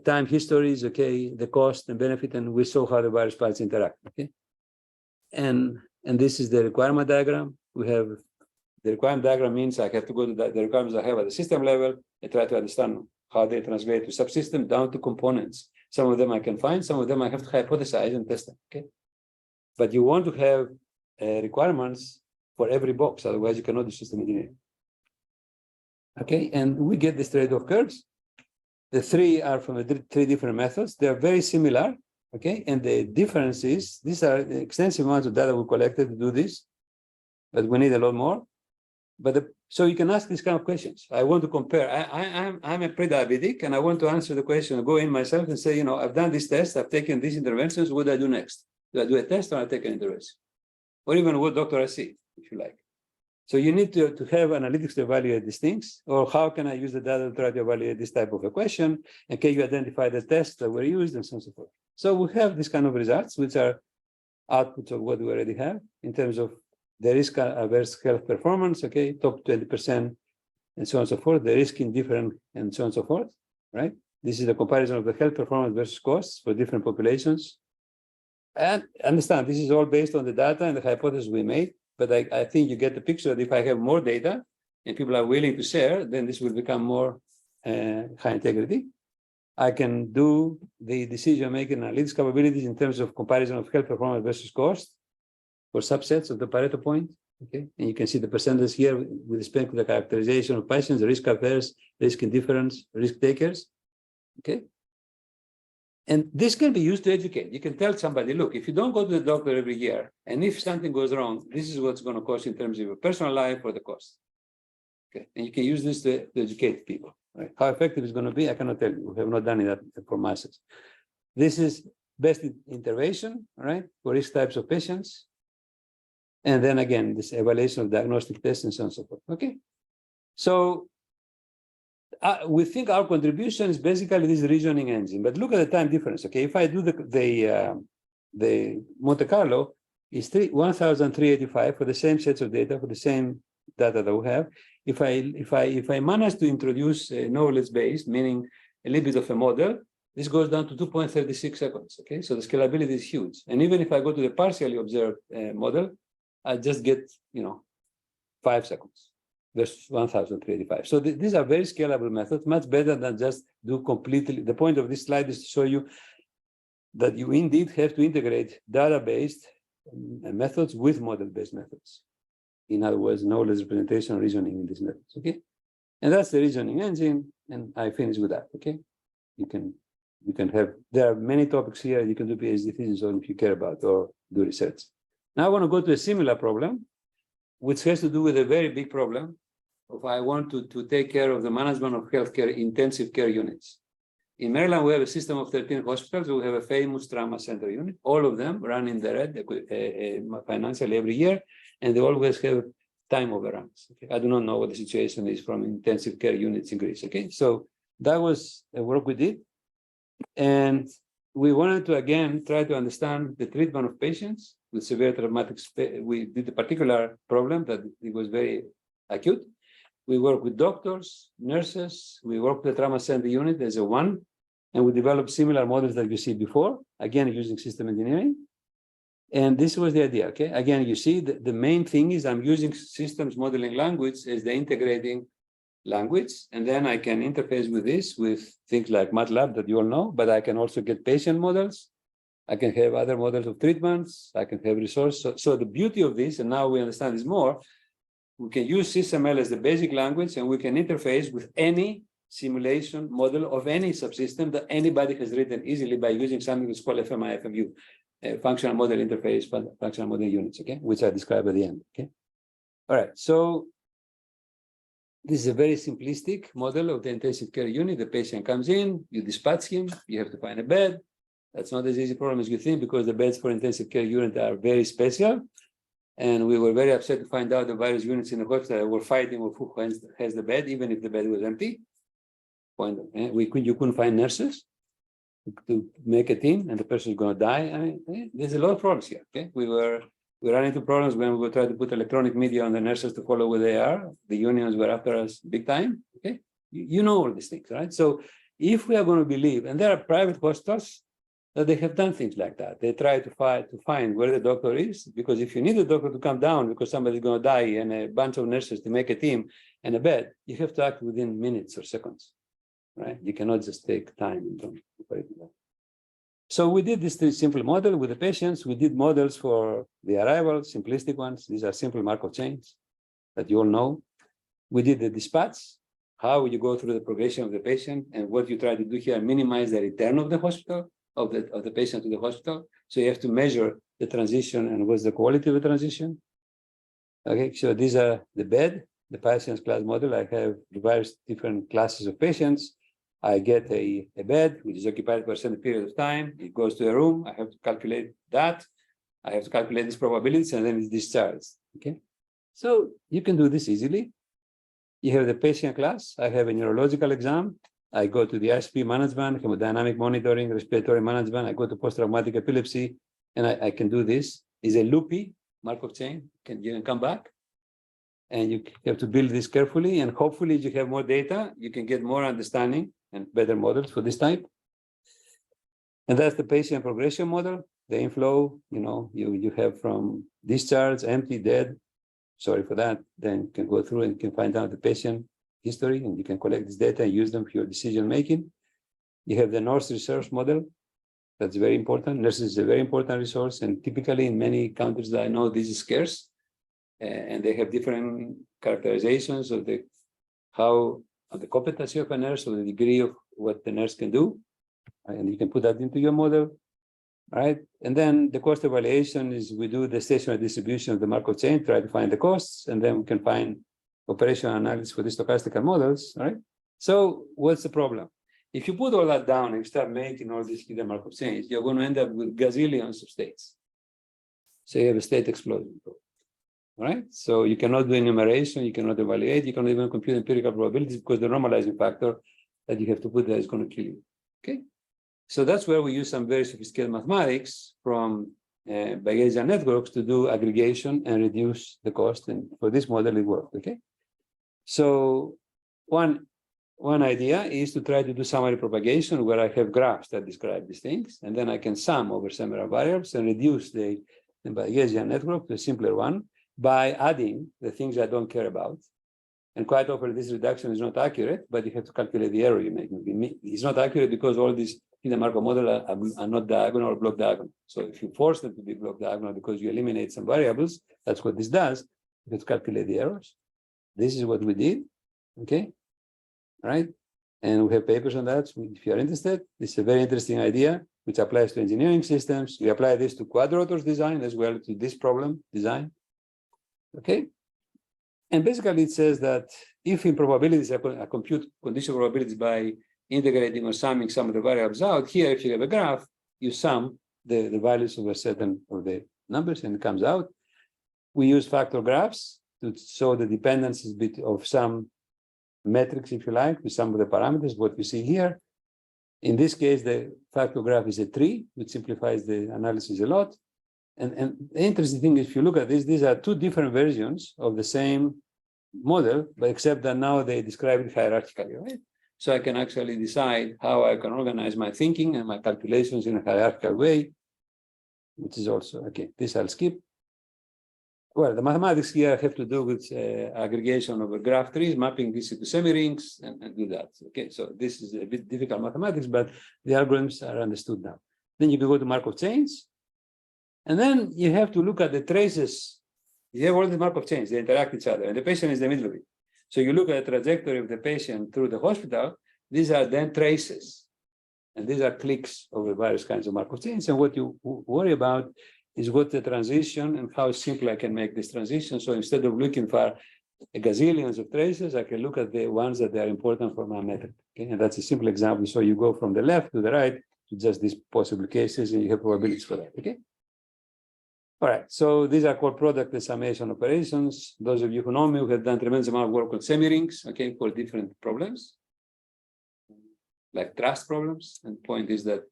time histories, okay, the cost and benefit, and we saw how the various parts interact, okay? And this is the requirement diagram. We have the requirement diagram means I have to go to the requirements I have at the system level and try to understand how they translate to subsystem down to components. Some of them I can find, some of them I have to hypothesize and test them, okay? but you want to have requirements for every box, otherwise you cannot do system engineering. Okay, and we get this trade-off curves. The three are from the three different methods. They are very similar, okay, and the difference is these are extensive amounts of data we collected to do this, but we need a lot more. But so you can ask these kind of questions. I want to compare. I'm a pre-diabetic, and I want to answer the question. Go in myself and say, I've done this test. I've taken these interventions. What do I do next? Do I do a test or I take an intervention? Or even what doctor I see, if you like. So you need to have analytics to evaluate these things, or how can I use the data to try to evaluate this type of a question, and can you identify the tests that were used, and so on and so forth. So we have this kind of results, which are outputs of what we already have in terms of the risk averse health performance, okay, top 20%, and so on and so forth, the risk indifferent, and so on and so forth, right? This is the comparison of the health performance versus costs for different populations. And understand, this is all based on the data and the hypothesis we made. But I think you get the picture that if I have more data and people are willing to share, then this will become more high integrity. I can do the decision-making analytics capabilities in terms of comparison of health performance versus cost for subsets of the Pareto point. Okay, and you can see the percentage here with respect to the characterization of patients, risk averse, risk indifference, risk takers. Okay. And this can be used to educate. You can tell somebody, look, if you don't go to the doctor every year, and if something goes wrong, this is what's going to cost in terms of your personal life or the cost. Okay, and you can use this to educate people. Right? How effective it's going to be, I cannot tell you. We have not done that for masses. This is best intervention, right, for risk types of patients. And then again, this evaluation of diagnostic tests and so on and so forth. Okay, so we think our contribution is basically this reasoning engine, but look at the time difference. Okay, if I do the Monte Carlo, is 1,385 for the same sets of data for the same data that we have. If I manage to introduce a knowledge base, meaning a little bit of a model, this goes down to 2.36 seconds. Okay, so the scalability is huge. And even if I go to the partially observed model, I just get 5 seconds. Versus 1,385. So these are very scalable methods, much better than just do completely. The point of this slide is to show you that you indeed have to integrate data-based methods with model-based methods. In other words, knowledge representation, reasoning in these methods. Okay, and that's the reasoning engine. And I finish with that. Okay, you can have. There are many topics here. You can do PhD thesis on if you care about or do research. Now I want to go to a similar problem, which has to do with a very big problem of I want to take care of the management of healthcare intensive care units. In Maryland, we have a system of 13 hospitals. We have a famous trauma center unit. All of them run in the red financially every year, and they always have time overruns. Okay? I do not know what the situation is from intensive care units in Greece. Okay, so that was the work we did. And we wanted to, again, try to understand the treatment of patients with severe traumatic. We did a particular problem that it was very acute. We work with doctors, nurses. We work with the trauma center unit as a one, and we developed similar models that you see before, again, using system engineering. And this was the idea, okay? Again, you see the main thing is I'm using systems modeling language as the integrating language, and then I can interface with this with things like MATLAB that you all know, but I can also get patient models. I can have other models of treatments. I can have resource. So the beauty of this, and now we understand this more, we can use SysML as the basic language, and we can interface with any simulation model of any subsystem that anybody has written easily by using something that's called FMI-FMU, functional model interface, functional model units, okay, which I describe at the end, okay? All right, so this is a very simplistic model of the intensive care unit. The patient comes in, you dispatch him, you have to find a bed. That's not as easy a problem as you think, because the beds for intensive care unit are very special. And we were very upset to find out the various units in the hospital were fighting with who has the bed, even if the bed was empty. You couldn't find nurses to make a team, and the person is going to die. I mean, there's a lot of problems here. Okay, we ran into problems when we were trying to put electronic media on the nurses to follow where they are. The unions were after us big time. Okay, you know all these things, right? So if we are going to believe, and there are private hospitals that they have done things like that. They try to find where the doctor is, because if you need a doctor to come down because somebody's going to die and a bunch of nurses to make a team and a bed, you have to act within minutes or seconds, right? You cannot just take time and don't operate that. So we did this simple model with the patients. We did models for the arrival, simplistic ones. These are simple Markov chains that you all know. We did the dispatch, how you go through the progression of the patient, and what you try to do here, minimize the return of the hospital, of the patient to the hospital. So you have to measure the transition and what's the quality of the transition. Okay, so these are the bed, the patient's class model. I have various different classes of patients. I get a bed which is occupied for a certain period of time. It goes to a room. I have to calculate that. I have to calculate these probabilities, and then it's discharged. Okay, so you can do this easily. You have the patient class. I have a neurological exam. I go to the ISP management, hemodynamic monitoring, respiratory management. I go to post-traumatic epilepsy, and I can do this. It's a loopy Markov chain. You can come back, and you have to build this carefully. And hopefully, if you have more data, you can get more understanding and better models for this type. And that's the patient progression model. The inflow, you have from discharge, empty, dead. Sorry for that. Then you can go through and you can find out the patient history, and you can collect this data and use them for your decision making. You have the nurse resource model. That's very important. Nurses is a very important resource, and typically in many countries that I know, this is scarce, and they have different characterizations of the competency of a nurse, or the degree of what the nurse can do, and you can put that into your model. All right, and then the cost evaluation is we do the stationary distribution of the Markov chain, try to find the costs, and then we can find operational analysis for the stochastical models. All right, so what's the problem? If you put all that down and you start making all these hidden Markov chains, you're going to end up with gazillions of states. So you have a state explosion. All right, so you cannot do enumeration, you cannot evaluate, you cannot even compute empirical probabilities because the normalizing factor that you have to put there is going to kill you. Okay, so that's where we use some very sophisticated mathematics from Bayesian networks to do aggregation and reduce the cost. And for this model, it worked. Okay, so one idea is to try to do summary propagation where I have graphs that describe these things, and then I can sum over several variables and reduce the Bayesian network to a simpler one by adding the things I don't care about. And quite often this reduction is not accurate, but you have to calculate the error you make. It's not accurate because all these in the Markov model are not diagonal or block diagonal. So if you force them to be block diagonal because you eliminate some variables, that's what this does. You have to calculate the errors. This is what we did. Okay. All right. And we have papers on that. So if you are interested, this is a very interesting idea, which applies to engineering systems. We apply this to quadrotors design as well to this problem design. Okay. And basically it says that if in probabilities I compute conditional probabilities by integrating or summing some of the variables out, here if you have a graph, you sum the values of a certain of the numbers and it comes out. We use factor graphs to show the dependencies of some metrics, if you like, with some of the parameters, what we see here. In this case, the factor graph is a tree, which simplifies the analysis a lot. And the interesting thing, if you look at this, these are two different versions of the same model, but except that now they describe it hierarchically, right? So I can actually decide how I can organize my thinking and my calculations in a hierarchical way, which is also, okay, this I'll skip. Well, the mathematics here have to do with aggregation over graph trees, mapping this into semi-rings, and do that. Okay, so this is a bit difficult mathematics, but the algorithms are understood now. Then you can go to Markov chains, and then you have to look at the traces. You have all the Markov chains, they interact with each other, and the patient is in the middle of it. So you look at the trajectory of the patient through the hospital, these are then traces, and these are clicks over various kinds of Markov chains, and what you worry about is what the transition and how simple I can make this transition. So instead of looking for a gazillions of traces, I can look at the ones that are important for my method. Okay, and that's a simple example. So you go from the left to the right to just these possible cases, and you have probabilities for that. Okay. All right. So these are called product and summation operations. Those of you who know me, we have done tremendous amount of work on semi-rings. Okay, for different problems, like trust problems. And the point is that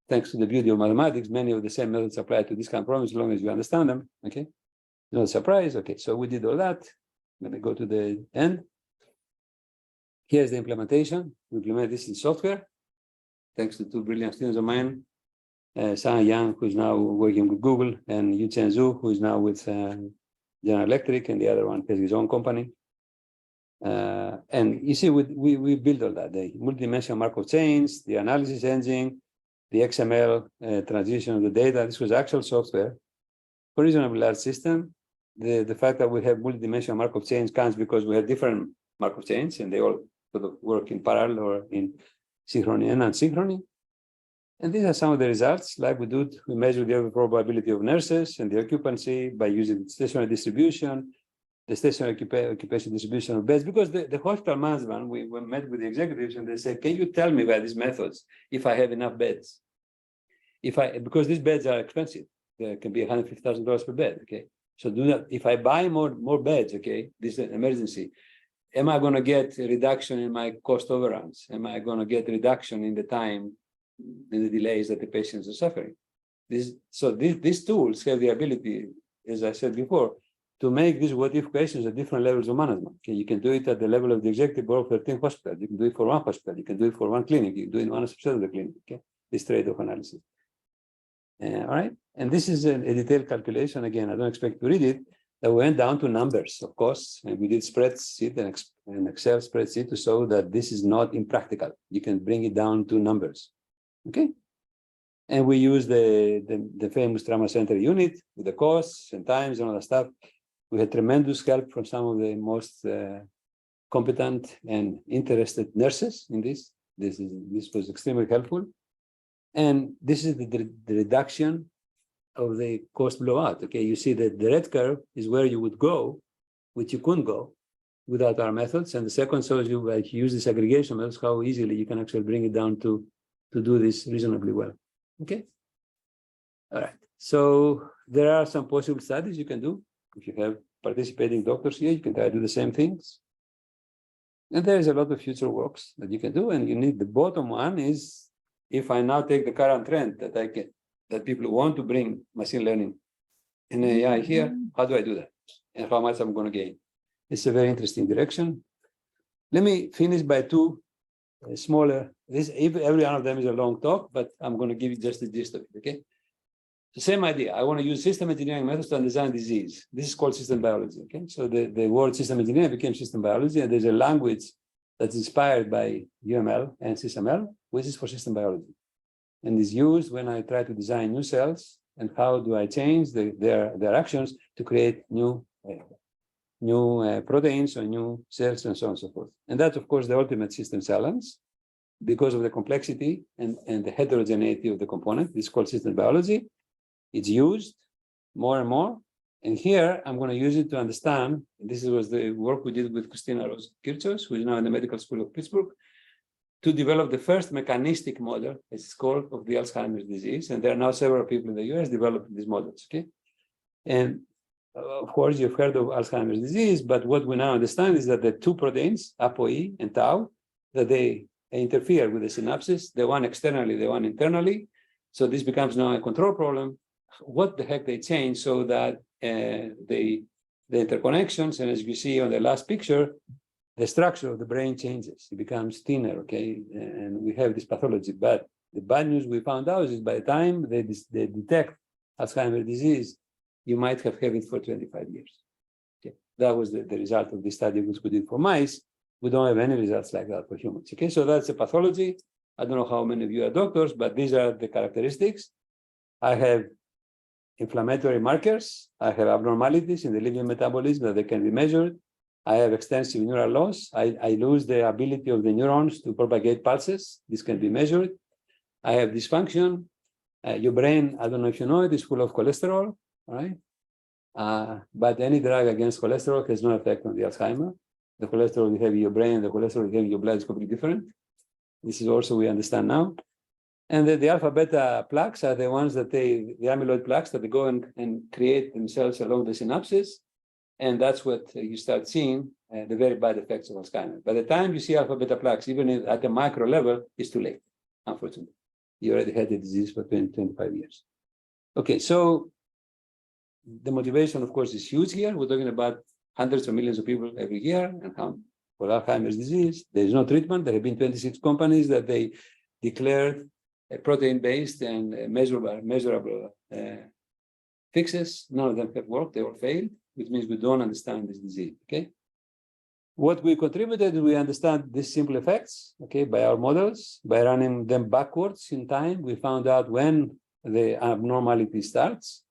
thanks to the beauty of mathematics, many of the same methods apply to this kind of problems as long as you understand them. Okay, no surprise. Okay, so we did all that. Let me go to the end. Here's the implementation. We implement this in software, thanks to two brilliant students of mine, Sang Yang, who is now working with Google, and Yuchen Zhu, who is now with General Electric, and the other one has his own company. And you see, we built all that, the multidimensional Markov chains, the analysis engine, the XML transition of the data. This was actual software for reasonably large system. The fact that we have multidimensional Markov chains comes because we have different Markov chains and they all sort of work in parallel or in synchrony and asynchrony. And these are some of the results. Like we measure the probability of nurses and the occupancy by using stationary distribution, the stationary occupation distribution of beds, because the hospital management, we met with the executives and they said, can you tell me by these methods if I have enough beds? Because these beds are expensive. They can be $150,000 per bed, okay? So if I buy more beds, okay, this is an emergency, am I going to get a reduction in my cost overruns? Am I going to get a reduction in the time, in the delays that the patients are suffering? These tools have the ability, as I said before, to make these what-if questions at different levels of management. Okay, you can do it at the level of the executive board of 13 hospitals. You can do it for one hospital. You can do it for one clinic. You can do it in 100% of the clinic. Okay, this trade-off analysis. All right, and this is a detailed calculation. Again, I don't expect to read it. That went down to numbers of course, and we did spreadsheet and Excel spreadsheet to show that this is not impractical. You can bring it down to numbers. Okay, and we use the famous trauma center unit with the costs and times and all that stuff. We had tremendous help from some of the most competent and interested nurses in this. This was extremely helpful. And this is the reduction of the cost blowout. Okay, you see that the red curve is where you would go, which you couldn't go without our methods. And the second shows you, like, you use this aggregation methods, how easily you can actually bring it down to do this reasonably well. Okay. All right. So there are some possible studies you can do. If you have participating doctors here, you can try to do the same things. And there is a lot of future works that you can do. And you need the bottom one is, if I now take the current trend that people want to bring machine learning and AI here, how do I do that? And how much I'm going to gain? It's a very interesting direction. Let me finish by two smaller. Every one of them is a long talk, but I'm going to give you just the gist of it. Okay. The same idea. I want to use system engineering methods to understand disease. This is called system biology. Okay. So the word system engineering became system biology, and there's a language that's inspired by UML and SysML, which is for system biology, and is used when I try to design new cells and how do I change their actions to create new proteins or new cells and so on and so forth. And that's, of course, the ultimate system challenge because of the complexity and the heterogeneity of the component. This is called system biology. It's used more and more. And here, I'm going to use it to understand, this was the work we did with Christina Rose-Kirchhoff, who is now in the Medical School of Pittsburgh, to develop the first mechanistic model, as it's called, of the Alzheimer's disease. And there are now several people in the US developing these models, okay? And of course, you've heard of Alzheimer's disease, but what we now understand is that the two proteins, ApoE and tau, that they interfere with the synapses, the one externally, the one internally. So this becomes now a control problem. What the heck they change so that the interconnections, and as you see on the last picture, the structure of the brain changes. It becomes thinner, okay? And we have this pathology. But the bad news we found out is by the time they detect Alzheimer's disease, you might have had it for 25 years. Okay? That was the result of this study which we did for mice. We don't have any results like that for humans. Okay, so that's a pathology. I don't know how many of you are doctors, but these are the characteristics. I have inflammatory markers. I have abnormalities in the living metabolism that they can be measured. I have extensive neural loss. I lose the ability of the neurons to propagate pulses. This can be measured. I have dysfunction. Your brain, I don't know if you know it, is full of cholesterol, right? But any drug against cholesterol has no effect on the Alzheimer. The cholesterol you have in your brain and the cholesterol you have in your blood is completely different. This is also we understand now. And the alpha beta plaques are the ones that the amyloid plaques that they go and create themselves along the synapses. And that's what you start seeing, the very bad effects of Alzheimer's. By the time you see alpha beta plaques, even at a micro level, it's too late, unfortunately. You already had the disease for 20, 25 years. Okay, so the motivation, of course, is huge here. We're talking about hundreds of millions of people every year and how for Alzheimer's disease. There is no treatment. There have been 26 companies that they declared protein-based and measurable fixes. None of them have worked. They all failed, which means we don't understand this disease, okay? What we contributed, we understand these simple effects, okay, by our models, by running them backwards in time. We found out when the abnormality starts.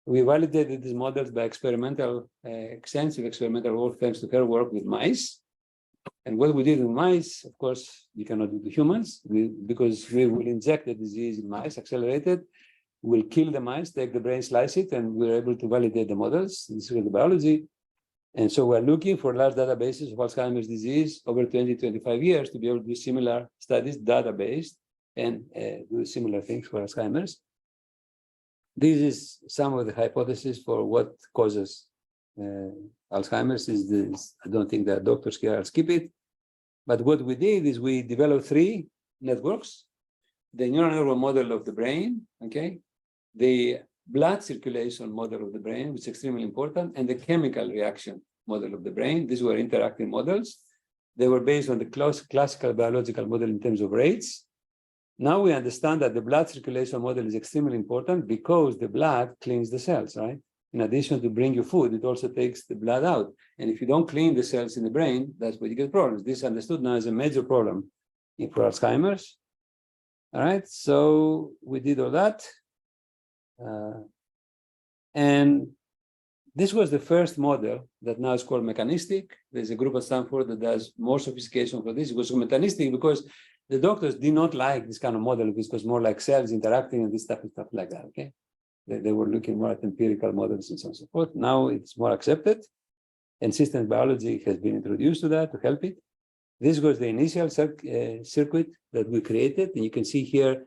We validated these models by extensive experimental work, thanks to her work with mice. And what we did with mice, of course, we cannot do to humans, because we will inject the disease in mice, accelerated, we'll kill the mice, take the brain, slice it, and we're able to validate the models. This is the biology. And so we're looking for large databases of Alzheimer's disease over 20, 25 years to be able to do similar studies, data-based, and do similar things for Alzheimer's. This is some of the hypotheses for what causes Alzheimer's. I don't think that doctors here, I'll skip it. But what we did is we developed 3 networks: the neural network model of the brain, okay, the blood circulation model of the brain, which is extremely important, and the chemical reaction model of the brain. These were interactive models. They were based on the classical biological model in terms of rates. Now we understand that the blood circulation model is extremely important because the blood cleans the cells, right? In addition to bring you food, it also takes the blood out. And if you don't clean the cells in the brain, that's where you get problems. This is understood now as a major problem for Alzheimer's. All right, so we did all that. And this was the first model that now is called mechanistic. There's a group at Stanford that does more sophistication for this. It was mechanistic because the doctors did not like this kind of model, which was more like cells interacting and this stuff and stuff like that, okay? They were looking more at empirical models and so on and so forth. Now it's more accepted, and systems biology has been introduced to that to help it. This was the initial circuit that we created, and you can see here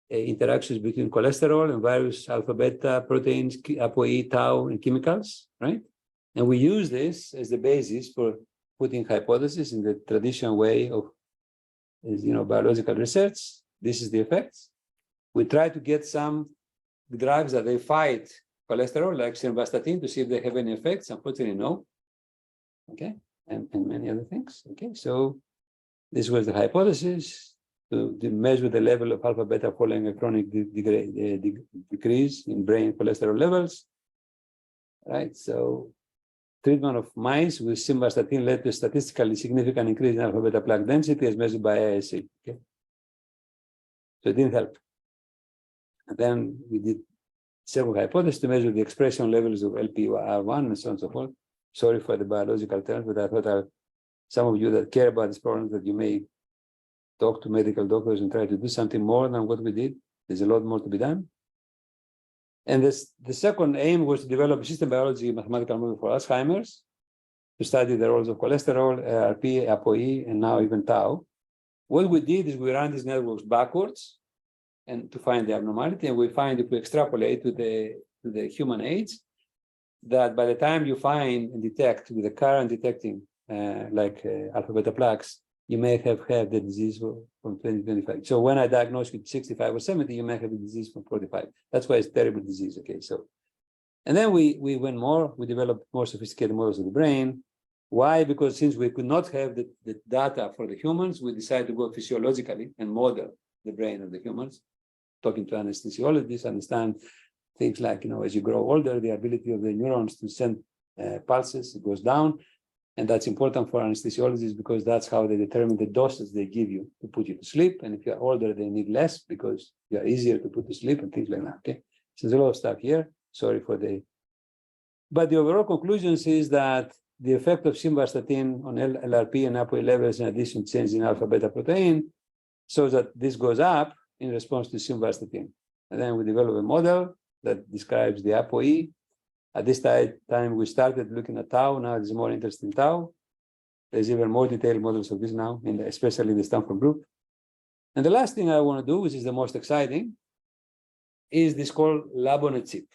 interactions between cholesterol and various alpha beta proteins, ApoE, tau, and chemicals, right? And we use this as the basis for putting hypotheses in the traditional way of biological research. This is the effects. We try to get some drugs that they fight cholesterol, like simvastatin, to see if they have any effects. Unfortunately, no. Okay, and many other things. Okay, so this was the hypothesis to measure the level of alpha beta following a chronic decrease in brain cholesterol levels. Right, so treatment of mice with simvastatin led to a statistically significant increase in alpha beta plaque density as measured by ISA. Okay, so it didn't help. And then we did several hypotheses to measure the expression levels of LPR1 and so on and so forth. Sorry for the biological terms, but I thought some of you that care about this problem, that you may talk to medical doctors and try to do something more than what we did. There's a lot more to be done. And the second aim was to develop a system biology mathematical model for Alzheimer's, to study the roles of cholesterol, ARP, ApoE, and now even tau. What we did is we ran these networks backwards and to find the abnormality, and we find, if we extrapolate to the human age, that by the time you find and detect with the current detecting alpha beta plaques, you may have had the disease from 2025. So when I diagnose with 65 or 70, you may have the disease from 45. That's why it's a terrible disease. Okay, so, and then we went more, we developed more sophisticated models of the brain. Why? Because since we could not have the data for the humans, we decided to go physiologically and model the brain of the humans, talking to anesthesiologists, understand things like, as you grow older, the ability of the neurons to send pulses, it goes down. And that's important for anesthesiologists because that's how they determine the doses they give you to put you to sleep. And if you're older, they need less because you're easier to put to sleep and things like that. Okay. So there's a lot of stuff here. Sorry for but the overall conclusions is that the effect of simvastatin on LRP and ApoE levels, in addition to change in alpha beta protein, shows that this goes up in response to simvastatin. And then we develop a model that describes the ApoE. At this time, we started looking at tau. Now there's more interest in tau. There's even more detailed models of this now, especially in the Stanford group. And the last thing I want to do, which is the most exciting, is this called lab on a chip.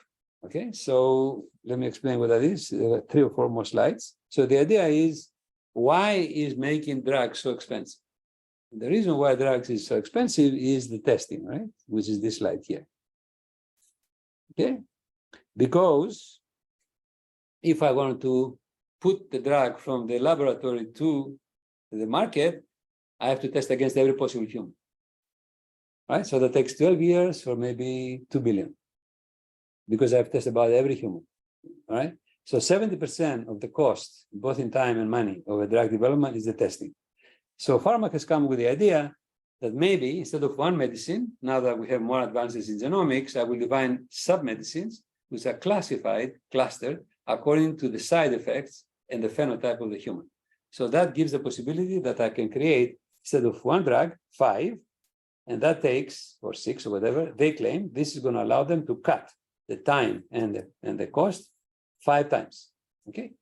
Okay, so let me explain what that is. 3 or 4 more slides. So the idea is, why is making drugs so expensive? The reason why drugs is so expensive is the testing, right? Which is this slide here. Okay, because if I want to put the drug from the laboratory to the market, I have to test against every possible human, right? So that takes 12 years or maybe 2 billion, because I've tested about every human, right? So 70% of the cost, both in time and money, of a drug development is the testing. So pharma has come with the idea that maybe instead of one medicine, now that we have more advances in genomics, I will define sub-medicines which are classified, clustered, according to the side effects and the phenotype of the human. So that gives the possibility that I can create, instead of one drug, 5, and that takes, or 6 or whatever, they claim this is going to allow them to cut the time and the cost 5 times, okay?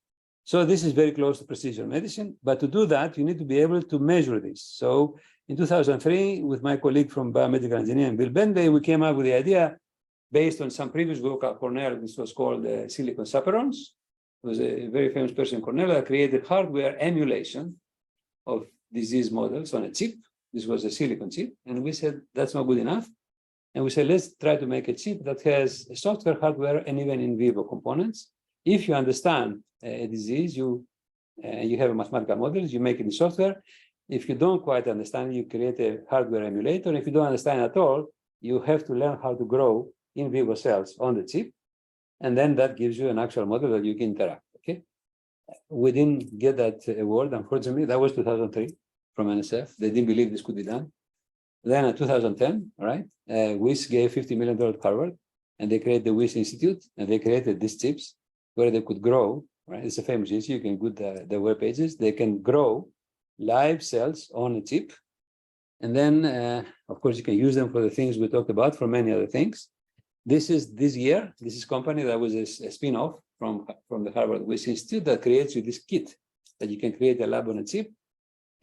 So this is very close to precision medicine, but to do that, you need to be able to measure this. So in 2003, with my colleague from biomedical engineering, Bill Benday, we came up with the idea based on some previous work at Cornell. This was called silicon chaperones. It was a very famous person in Cornell that created hardware emulation of disease models on a chip. This was a silicon chip. And we said, that's not good enough. And we said, let's try to make a chip that has a software, hardware, and even in vivo components. If you understand a disease, you have a mathematical model, you make it in software. If you don't quite understand it, you create a hardware emulator. If you don't understand at all, you have to learn how to grow in vivo cells on the chip. And then that gives you an actual model that you can interact, okay? We didn't get that award, unfortunately. That was 2003 from NSF. They didn't believe this could be done. Then in 2010, all right, WIS gave $50 million to Harvard, and they created the WIS Institute, and they created these chips where they could grow, right? It's a famous issue. You can go the web pages. They can grow live cells on a chip. And then, of course, you can use them for the things we talked about, for many other things. This is this year, this is a company that was a spin-off from the Harvard WIS Institute that creates you this kit that you can create a lab on a chip,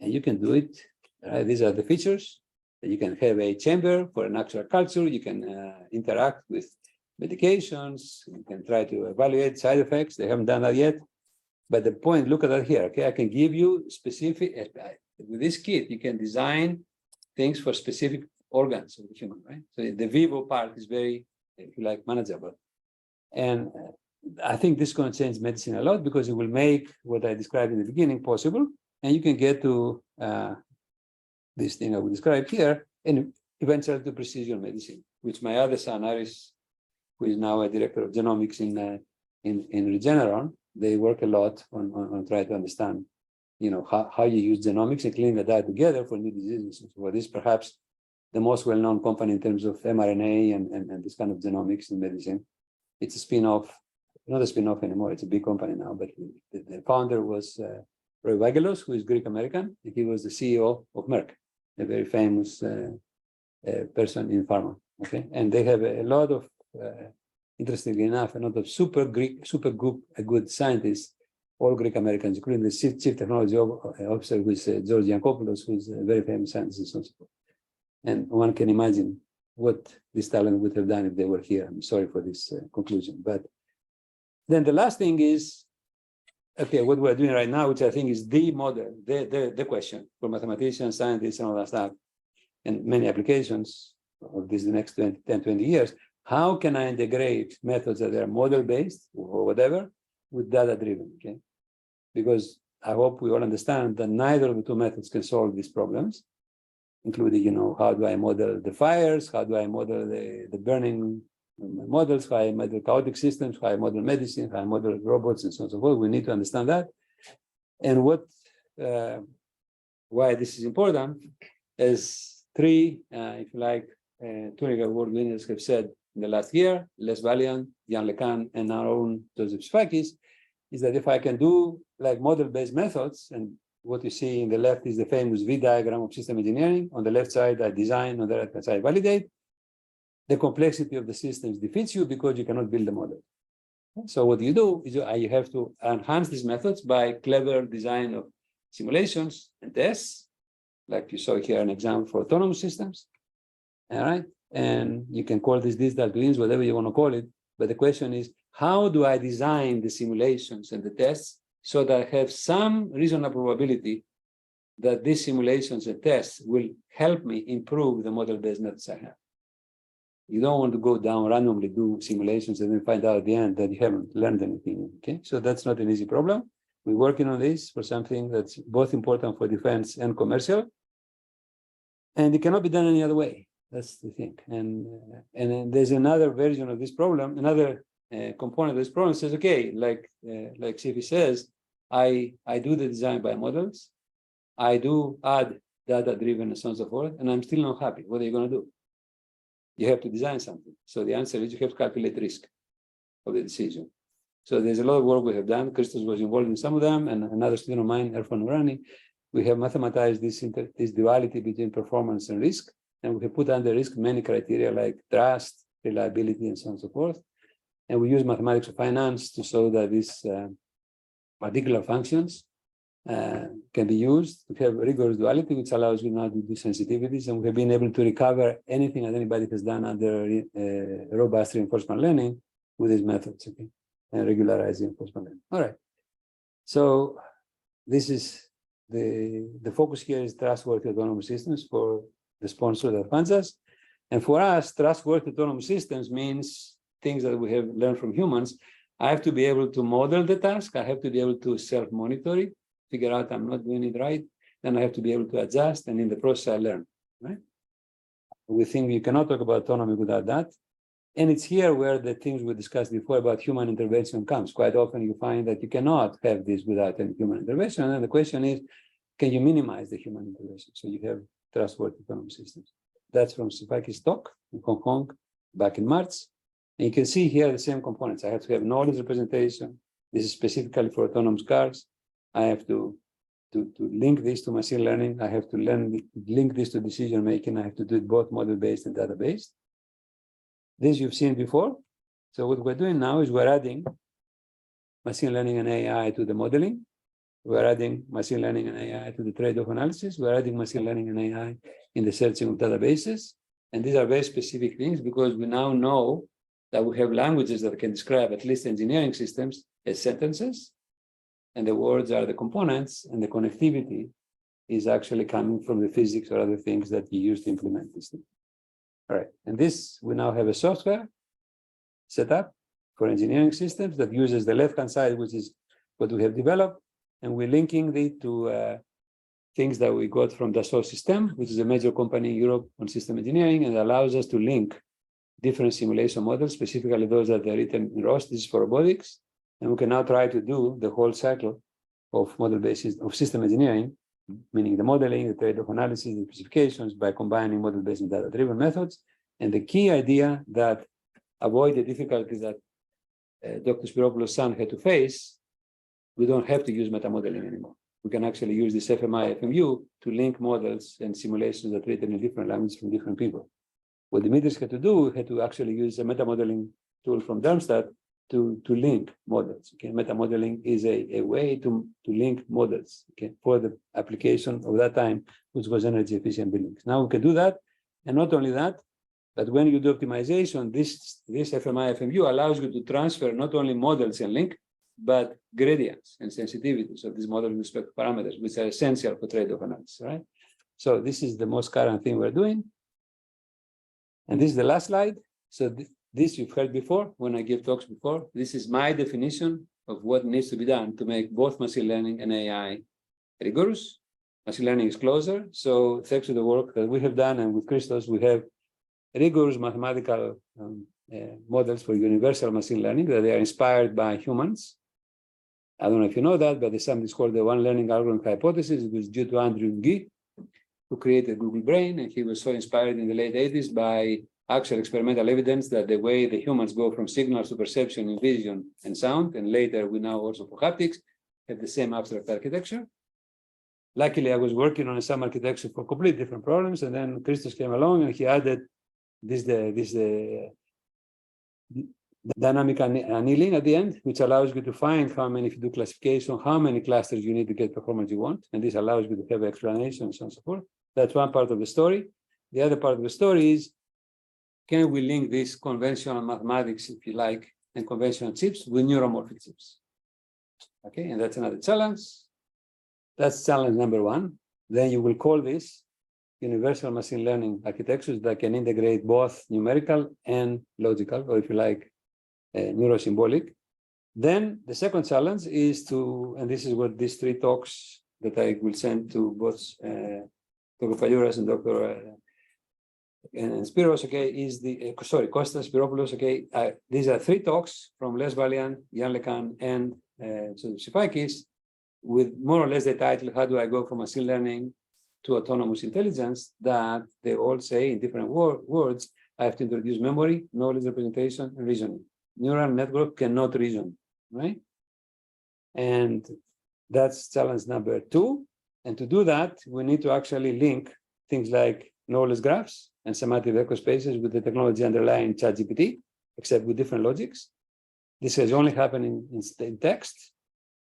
and you can do it. Right? These are the features. You can have a chamber for an actual culture. You can interact with medications. You can try to evaluate side effects. They haven't done that yet. But the point, look at that here, okay? I can give you specific, with this kit, you can design things for specific organs of the human, right? So the vivo part is very, if you like, manageable. And I think this is going to change medicine a lot because it will make what I described in the beginning possible. And you can get to this thing I will describe here, and eventually to precision medicine, which my other son, Aris, who is now a director of genomics in Regeneron, they work a lot on trying to understand, you know, how you use genomics and clinical data together for new diseases. So this is perhaps the most well-known company in terms of mRNA and this kind of genomics in medicine. It's a spin-off, not a spin-off anymore, it's a big company now, but the founder was Roy Vagelos, who is Greek-American. He was the CEO of Merck, a very famous person in pharma, okay? And they have a lot of, interestingly enough, a lot of super good scientists, all Greek Americans, including the chief technology officer, who is George Yankopoulos, who is a very famous scientist and so on. And one can imagine what this talent would have done if they were here. I'm sorry for this conclusion. But then the last thing is, okay, what we're doing right now, which I think is the model, the question for mathematicians, scientists, and all that stuff, and many applications of this the next 10, 20 years, how can I integrate methods that are model-based or whatever with data-driven, okay? Because I hope we all understand that neither of the two methods can solve these problems, including, you know, how do I model the fires, how do I model the burning models, how I model chaotic systems, how I model medicine, how I model robots, and so on and so forth. We need to understand that. And why this is important is 3, if you like, Turing Award winners have said in the last year, Les Valiant, Jan LeCun, and our own Joseph Spakis, is that if I can do like model-based methods, and what you see in the left is the famous V diagram of system engineering. On the left side, I design, on the right hand side, I validate. The complexity of the systems defeats you because you cannot build a model. So what you do is you have to enhance these methods by clever design of simulations and tests, like you saw here an example for autonomous systems. All right. And you can call this digital twins, whatever you want to call it. But the question is, how do I design the simulations and the tests so that I have some reasonable probability that these simulations and tests will help me improve the model-based methods I have? You don't want to go down randomly, do simulations, and then find out at the end that you haven't learned anything, okay? So that's not an easy problem. We're working on this for something that's both important for defense and commercial. And it cannot be done any other way. That's the thing. And then there's another version of this problem, another component of this problem says, okay, like Sifi says, I do the design by models, I do add data-driven and so on and so forth, and I'm still not happy. What are you going to do? You have to design something. So the answer is you have to calculate risk of the decision. So there's a lot of work we have done. Christos was involved in some of them, and another student of mine, Erfan Urani. We have mathematized this duality between performance and risk, and we have put under risk many criteria like trust, reliability, and so on and so forth. And we use mathematics of finance to show that these particular functions can be used to have rigorous duality, which allows you now to do sensitivities. And we have been able to recover anything that anybody has done under robust reinforcement learning with these methods, okay, and regularized reinforcement learning. All right. So this is the focus here is trustworthy autonomous systems for the sponsor that funds us. And for us, trustworthy autonomous systems means things that we have learned from humans. I have to be able to model the task. I have to be able to self-monitor it, figure out I'm not doing it right. Then I have to be able to adjust, and in the process I learn, right? We think you cannot talk about autonomy without that. And it's here where the things we discussed before about human intervention comes. Quite often you find that you cannot have this without any human intervention. And the question is, can you minimize the human intervention so you have trustworthy autonomous systems? That's from Sifaki's talk in Hong Kong back in March. And you can see here the same components. I have to have knowledge representation. This is specifically for autonomous cars. I have to link this to machine learning. I have to link this to decision making. I have to do it both model-based and data-based. This you've seen before. So what we're doing now is we're adding machine learning and AI to the modeling. We're adding machine learning and AI to the trade-off analysis. We're adding machine learning and AI in the searching of databases. And these are very specific things because we now know that we have languages that can describe at least engineering systems as sentences. And the words are the components, and the connectivity is actually coming from the physics or other things that you use to implement this thing. All right, and this, we now have a software set up for engineering systems that uses the left-hand side, which is what we have developed, and we're linking it to things that we got from Dassault System, which is a major company in Europe on system engineering, and allows us to link different simulation models, specifically those that are written in ROS. This is for robotics. And we can now try to do the whole cycle of model-based of system engineering, meaning the modeling, the trade-off analysis, the specifications, by combining model-based and data-driven methods. And the key idea that avoid the difficulties that Dr. Spiropoulos' son had to face, we don't have to use meta-modeling anymore. We can actually use this FMI, FMU to link models and simulations that are written in different languages from different people. What Dimitris had to do, had to actually use a meta-modeling tool from Darmstadt to link models. Okay, meta-modeling is a way to link models, okay, for the application of that time, which was energy efficient buildings. Now we can do that, and not only that, but when you do optimization, this FMI, FMU allows you to transfer not only models and link, but gradients and sensitivities of these models with respect to parameters, which are essential for trade-off analysis, right? So this is the most current thing we're doing. And this is the last slide. So this you've heard before when I give talks before. This is my definition of what needs to be done to make both machine learning and AI rigorous. Machine learning is closer. So thanks to the work that we have done and with Christos, we have rigorous mathematical models for universal machine learning that they are inspired by humans. I don't know if you know that, but there's something called the one learning algorithm hypothesis. It was due to Andrew Ng, who created Google Brain, and he was so inspired in the late 80s by actual experimental evidence that the way the humans go from signals to perception in vision and sound, and later we now also for haptics, have the same abstract architecture. Luckily, I was working on some architecture for completely different problems, and then Christos came along and he added this dynamic annealing at the end, which allows you to find how many, if you do classification, how many clusters you need to get performance you want, and this allows you to have explanation and so on and so forth. That's one part of the story. The other part of the story is, can we link this conventional mathematics, if you like, and conventional chips with neuromorphic chips? Okay, and that's another challenge. That's challenge number one. Then you will call this universal machine learning architectures that can integrate both numerical and logical, or if you like, neurosymbolic. Then the second challenge is to, and this is what these three talks that I will send to both Dr. Pagliuras and Dr. and Spiros, okay, is the Kostas Spiropoulos, okay. These are 3 talks from Les Valiant, Jan Lecan, and Sipakis, with more or less the title, How do I go from machine learning to autonomous intelligence, that they all say in different words, I have to introduce memory, knowledge representation, and reasoning. Neural network cannot reason, right? And that's challenge number 2. And to do that, we need to actually link things like knowledge graphs and semantic vector spaces with the technology underlying ChatGPT, except with different logics. This is only happening in text,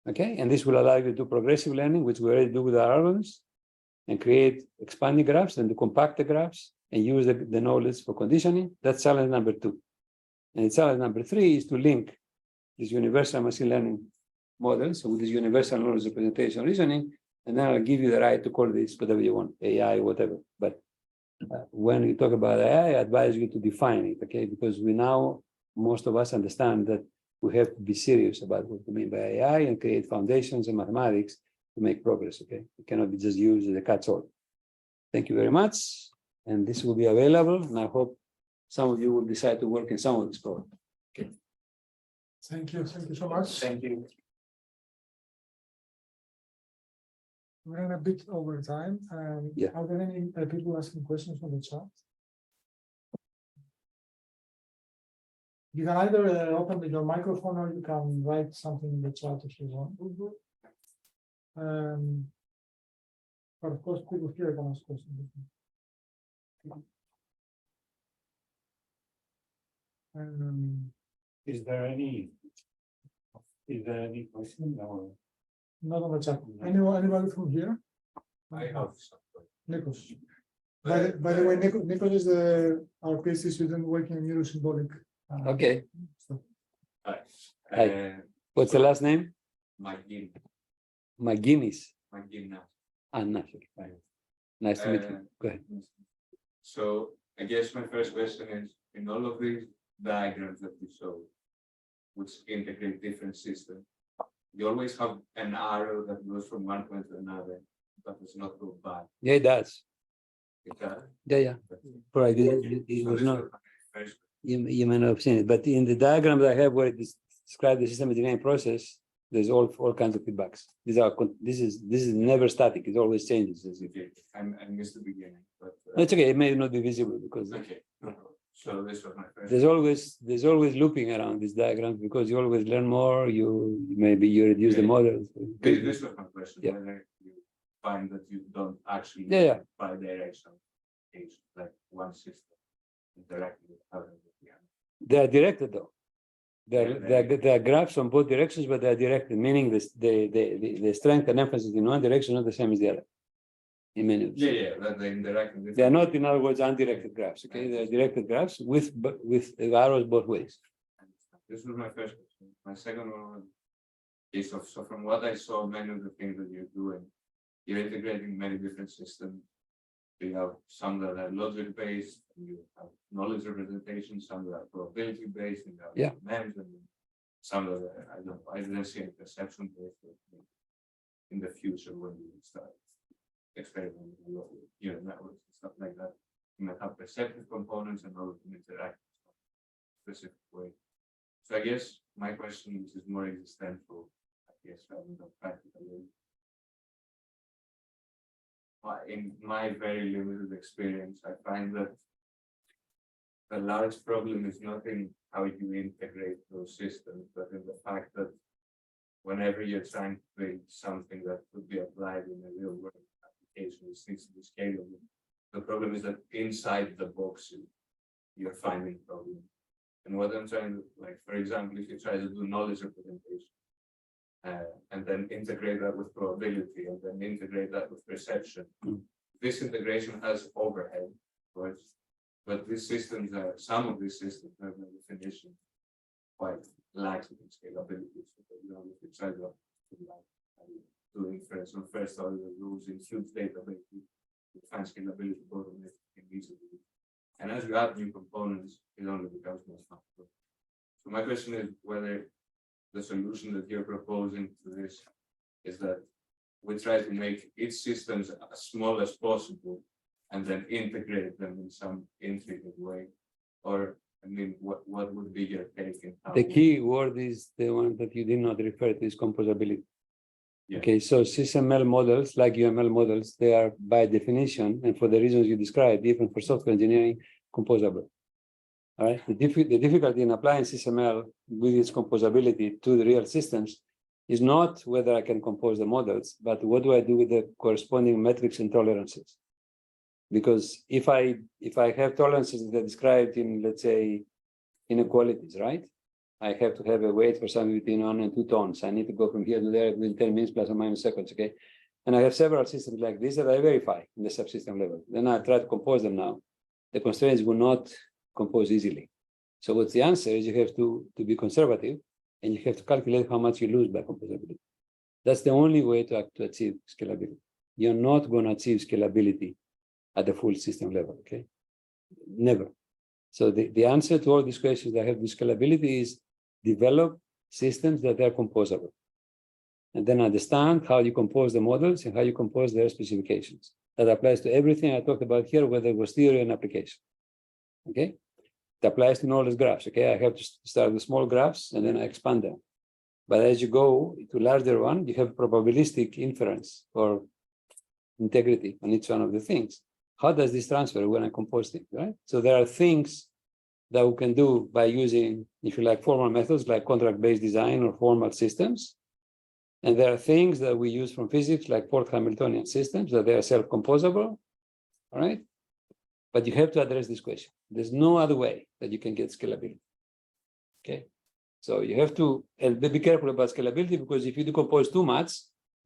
okay? And this will allow you to do progressive learning, which we already do with our algorithms, and create expanding graphs and to compact the graphs and use the knowledge for conditioning. That's challenge number 2. And challenge number 3 is to link this universal machine learning model, so with this universal knowledge representation reasoning, and then I'll give you the right to call this whatever you want, AI, whatever. But when you talk about AI, I advise you to define it, okay? Because we now, most of us understand that we have to be serious about what we mean by AI and create foundations and mathematics to make progress, okay? It cannot be just used as a catch-all. Thank you very much. And this will be available, and I hope some of you will decide to work in some of this program. Okay. Thank you so much. Thank you. We ran a bit over time. Yeah. Are there any people asking questions from the chat? You can either open your microphone or you can write something in the chat if you want. But of course, people here can ask questions. Is there any question or? Not on the chat. Anybody from here? I have some. Nikos. By the way, Nikos is our PhD student working in neurosymbolic. Okay. So. Hi. Hi. What's the last name? McGinn. McGuinness. McGinn. Nice to meet you. Go ahead. So I guess my first question is, in all of these diagrams that you show, which integrate different systems, you always have an arrow that goes from one point to another, but does not go back. Yeah, it does. It does? Yeah. Right. It So was this not. was my first You may not have seen it, but in the diagram that I have where it describes the system engineering process, there's all kinds of feedbacks. This is never static. It always changes. As you Okay, I missed the beginning, but it's okay. It may not be visible because okay. So this was my first. there's always looping around these diagrams because you always learn more. You reduce the model. This was my question. Yeah. Whether you find that you don't actually by direction like one system directly with other. They are directed though. There are graphs on both directions, but they are directed, meaning the strength and emphasis in one direction is not the same as the other. In many ways. That they indirect. They are not, in other words, undirected graphs. Okay, they are directed graphs with arrows both ways. This was my first question. My second one is so from what I saw, many of the things that you're doing, you're integrating many different systems. You have some that are logic based, and you have knowledge representation, some that are probability based, and you have MEMS, and some that are, I didn't see any perception based. In the future, when you start experimenting with neural networks and stuff like that, you might have perceptive components and all of them interact in a specific way. So I guess my question, which is more existential, I guess, rather than practical, in my very limited experience, I find that the large problem is not in how you integrate those systems, but in the fact that whenever you're trying to create something that could be applied in a real world application, which needs to be scalable, the problem is that inside the box you're finding problems. And what I'm trying to, like, for example, if you try to do knowledge representation, and then integrate that with probability, and then integrate that with perception. This integration has overhead, right? But these systems some of these systems have by definition quite lacking in scalability. So that, if you try to do inference on first order rules in huge database, you find scalability bottlenecks easily. And as you add new components, it only becomes more difficult. So my question is whether the solution that you're proposing to this is that we try to make each system as small as possible and then integrate them in some intricate way? Or, I mean, what would be your take in how? The key word is the one that you did not refer to, is composability. Yeah. Okay, so SysML models, like UML models, they are by definition, and for the reasons you described, even for software engineering, composable. All right, the difficulty in applying SysML with its composability to the real systems is not whether I can compose the models, but what do I do with the corresponding metrics and tolerances? Because if I have tolerances that are described in, let's say, inequalities, right? I have to have a weight for something between 1 and 2 tons. I need to go from here to there within 10 minutes plus or minus seconds, okay? And I have several systems like this that I verify in the subsystem level. Then I try to compose them now. The constraints will not compose easily. So what's the answer is you have to be conservative, and you have to calculate how much you lose by composability. That's the only way to achieve scalability. You're not going to achieve scalability at the full system level, okay? Never. So the answer to all these questions that have with scalability is develop systems that are composable. And then understand how you compose the models and how you compose their specifications. That applies to everything I talked about here, whether it was theory and application. Okay? It applies to knowledge graphs. Okay, I have to start with small graphs and then I expand them. But as you go to larger one, you have probabilistic inference or integrity on each one of the things. How does this transfer when I compose things, right? So there are things that we can do by using, if you like, formal methods like contract-based design or formal systems. And there are things that we use from physics like Ford Hamiltonian systems that they are self-composable, all right? But you have to address this question. There's no other way that you can get scalability, okay? So you have to and be careful about scalability, because if you decompose too much,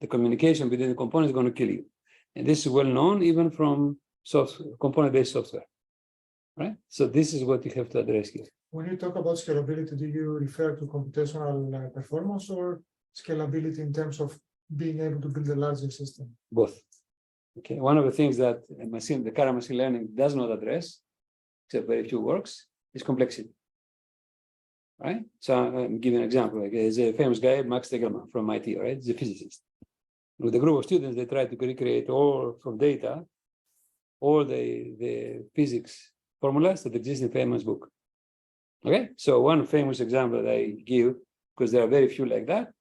the communication between the components is going to kill you. And this is well known even from component-based software, right? So this is what you have to address here. When you talk about scalability, do you refer to computational performance or scalability in terms of being able to build a larger system? Both. Okay. One of the things that the current machine learning does not address, except very few works, is complexity. Right? So I'm giving an example. Like, there's a famous guy, Max Tegelman from MIT, right? He's a physicist. With a group of students, they try to recreate all from data, all the physics formulas that exist in Feynman's book. Okay, so one famous example that I give, because there are very few like that,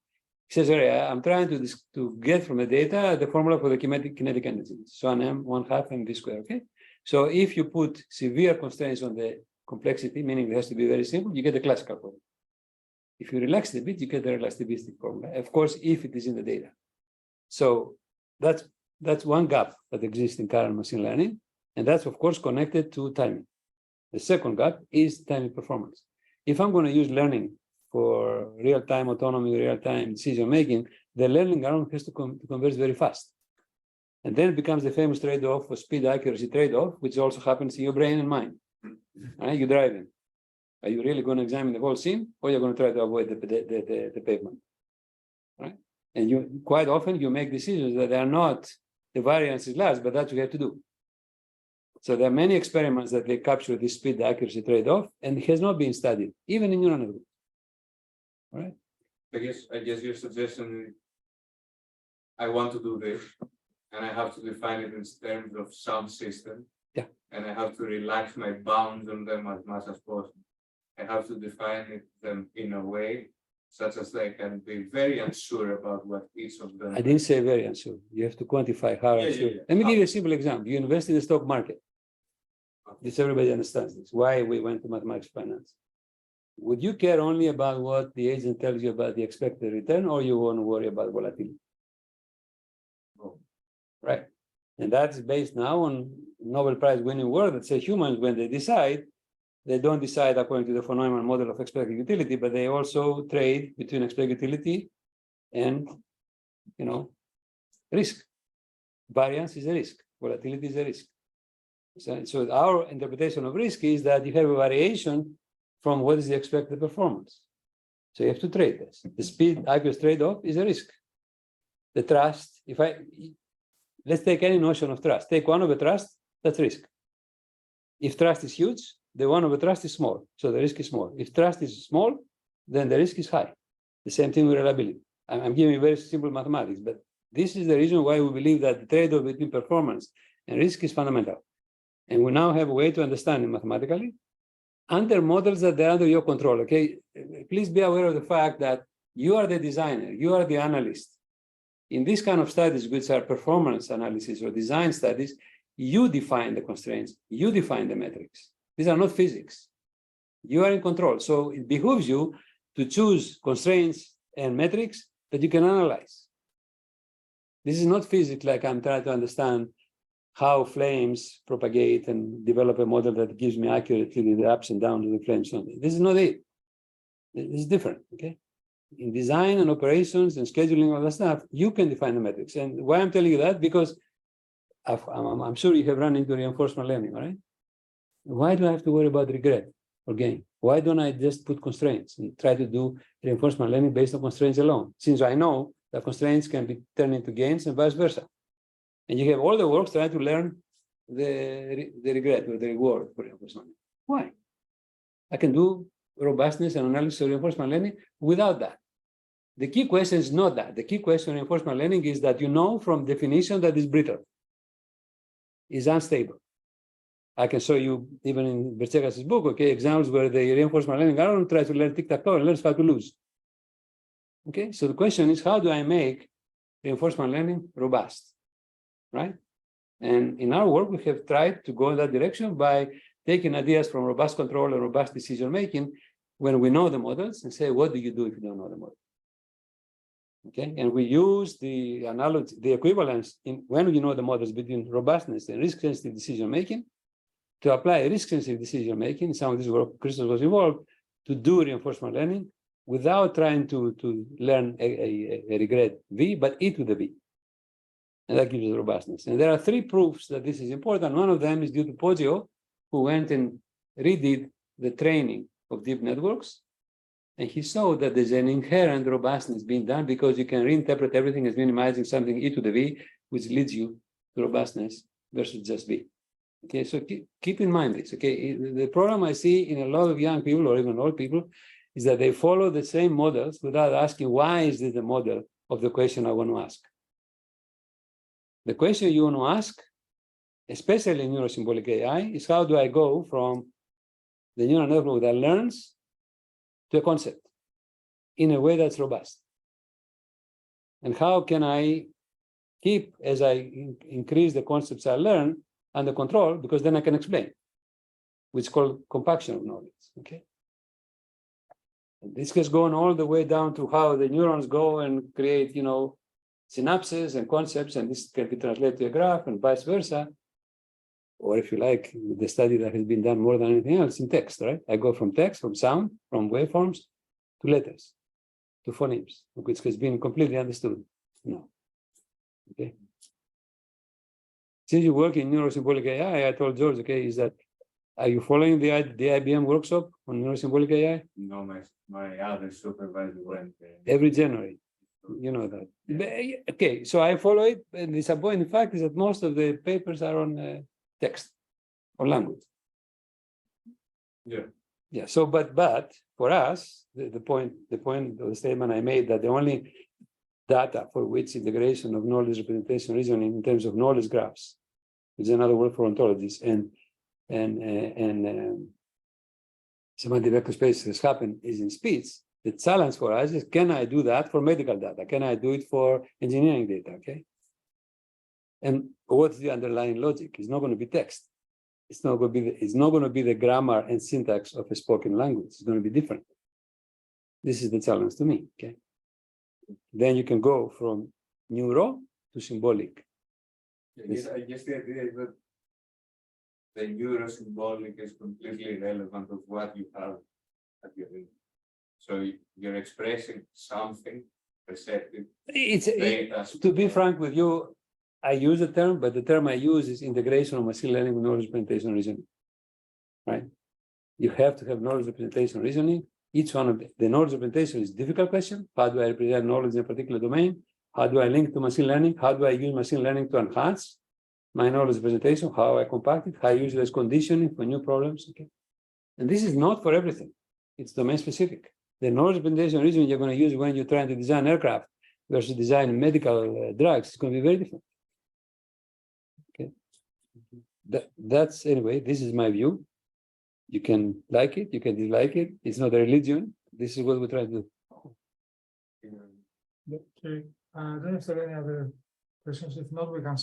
he says, I'm trying to get from the data the formula for the kinetic energy. So an m 1/2 mv squared. Okay, so if you put severe constraints on the complexity, meaning it has to be very simple, you get the classical formula. If you relax it a bit, you get the relativistic formula. Of course, if it is in the data. So that's one gap that exists in current machine learning, and that's of course connected to timing. The second gap is timing performance. If I'm going to use learning for real-time autonomy, real-time decision-making, the learning algorithm has to converge very fast. And then it becomes the famous trade-off for speed-accuracy trade-off, which also happens in your brain and mind. Right? You're driving. Are you really going to examine the whole scene, or you're going to try to avoid the pavement? Right? And you quite often you make decisions that are not the variance is large, but that you have to do. So there are many experiments that they capture this speed accuracy trade-off, and it has not been studied, even in neural networks. All right. I guess your suggestion, I want to do this, and I have to define it in terms of some system. Yeah. And I have to relax my bounds on them as much as possible. I have to define them in a way such as they can be very unsure about what each of them. I didn't say very unsure. You have to quantify how unsure. Yeah. Let me give you a simple example. You invest in the stock market. This everybody understands this. Why we went to mathematics finance. Would you care only about what the agent tells you about the expected return, or you want to worry about volatility? Oh. Right. And that's based now on Nobel Prize winning work that says humans, when they decide, they don't decide according to the von Neumann model of expected utility, but they also trade between expected utility and, risk. Variance is a risk. Volatility is a risk. So our interpretation of risk is that you have a variation from what is the expected performance. So you have to trade this. The speed accuracy trade-off is a risk. The trust, let's take any notion of trust. Take one over trust, that's risk. If trust is huge, the one over trust is small. So the risk is small. If trust is small, then the risk is high. The same thing with reliability. I'm giving you very simple mathematics, but this is the reason why we believe that the trade-off between performance and risk is fundamental. And we now have a way to understand it mathematically under models that are under your control, okay? Please be aware of the fact that you are the designer, you are the analyst. In this kind of studies, which are performance analysis or design studies, you define the constraints, you define the metrics. These are not physics. You are in control. So it behooves you to choose constraints and metrics that you can analyze. This is not physics like I'm trying to understand how flames propagate and develop a model that gives me accurately the ups and downs of the flames. This is not it. This is different, okay? In design and operations and scheduling all that stuff, you can define the metrics. And why I'm telling you that? Because I'm sure you have run into reinforcement learning, all right? Why do I have to worry about regret or gain? Why don't I just put constraints and try to do reinforcement learning based on constraints alone? Since I know that constraints can be turned into gains and vice versa. And you have all the works trying to learn the regret or the reward for reinforcement learning. Why? I can do robustness and analysis of reinforcement learning without that. The key question is not that. The key question in reinforcement learning is that you know from definition that is brittle, is unstable. I can show you even in Bertsekas' book, okay, examples where the reinforcement learning algorithm tries to learn tic-tac-toe and learns how to lose. Okay, so the question is, how do I make reinforcement learning robust, right? And in our work, we have tried to go in that direction by taking ideas from robust control and robust decision-making when we know the models and say, what do you do if you don't know the model? Okay, and we use the analogy, the equivalence in when you know the models between robustness and risk-sensitive decision-making to apply risk-sensitive decision-making. Some of this work Christos was involved to do reinforcement learning without trying to learn a regret V, but E to the V. And that gives us robustness. And there are three proofs that this is important. One of them is due to Poggio, who went and redid the training of deep networks. And he saw that there's an inherent robustness being done because you can reinterpret everything as minimizing something E to the V, which leads you to robustness versus just V. Okay, so keep in mind this, okay? The problem I see in a lot of young people or even old people is that they follow the same models without asking, why is this the model of the question I want to ask? The question you want to ask, especially in neurosymbolic AI, is how do I go from the neural network that learns to a concept in a way that's robust? And how can I keep, as I increase the concepts I learn, under control, because then I can explain, which is called compaction of knowledge, okay? And this has gone all the way down to how the neurons go and create, you know, synapses and concepts, and this can be translated to a graph and vice versa. Or if you like, the study that has been done more than anything else in text, right? I go from text, from sound, from waveforms, to letters, to phonemes, which has been completely understood now, okay? Since you work in neurosymbolic AI, I told George, okay, is that, are you following the IBM workshop on neurosymbolic AI? No, my other supervisor went there. Every January, you know that. Yeah. Okay, so I follow it, and the disappointing fact is that most of the papers are on text or language. Yeah. Yeah, so, but for us, the point of the statement I made that the only data for which integration of knowledge representation reasoning in terms of knowledge graphs, which is another word for ontologies, and semantic vector space has happened is in speech. The challenge for us is, can I do that for medical data? Can I do it for engineering data, okay? And what's the underlying logic? It's not going to be text. It's not going to be the grammar and syntax of a spoken language. It's going to be different. This is the challenge to me, okay? Then you can go from neuro to symbolic. I guess the idea is that the neurosymbolic is completely irrelevant of what you have at your end. So you're expressing something perceptive. To be frank with you, I use a term, but the term I use is integration of machine learning with knowledge representation reasoning, right? You have to have knowledge representation reasoning. Each one of the knowledge representation is a difficult question. How do I represent knowledge in a particular domain? How do I link to machine learning? How do I use machine learning to enhance my knowledge representation? How I compact it? How I use it as conditioning for new problems? Okay, and this is not for everything. It's domain specific. The knowledge representation reasoning you're going to use when you're trying to design aircraft versus design medical drugs is going to be very different. Okay. that's anyway, this is my view. You can like it, you can dislike it. It's not a religion. This is what we try to do. Okay. I don't know if there are any other questions. If not, we can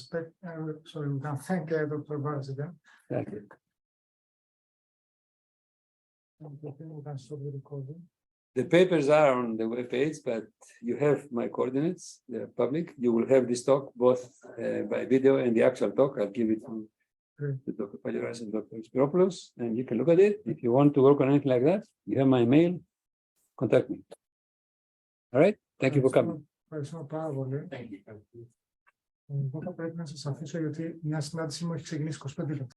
we can thank Dr. Baras again. Thank you. And I think we can stop the recording. The papers are on the webpage, but you have my coordinates. They're public. You will have this talk both by video and the actual talk. I'll give it to Dr. Baras and Dr. Spiropoulos, and you can look at it. If you want to work on anything like that, you have my mail. Contact me. All right. Thank you for coming. Ευχαριστώ πάρα πολύ. Εγώ θα πρέπει να σας αφήσω γιατί μια συνάντησή μου έχει ξεκινήσει 25 λεπτά.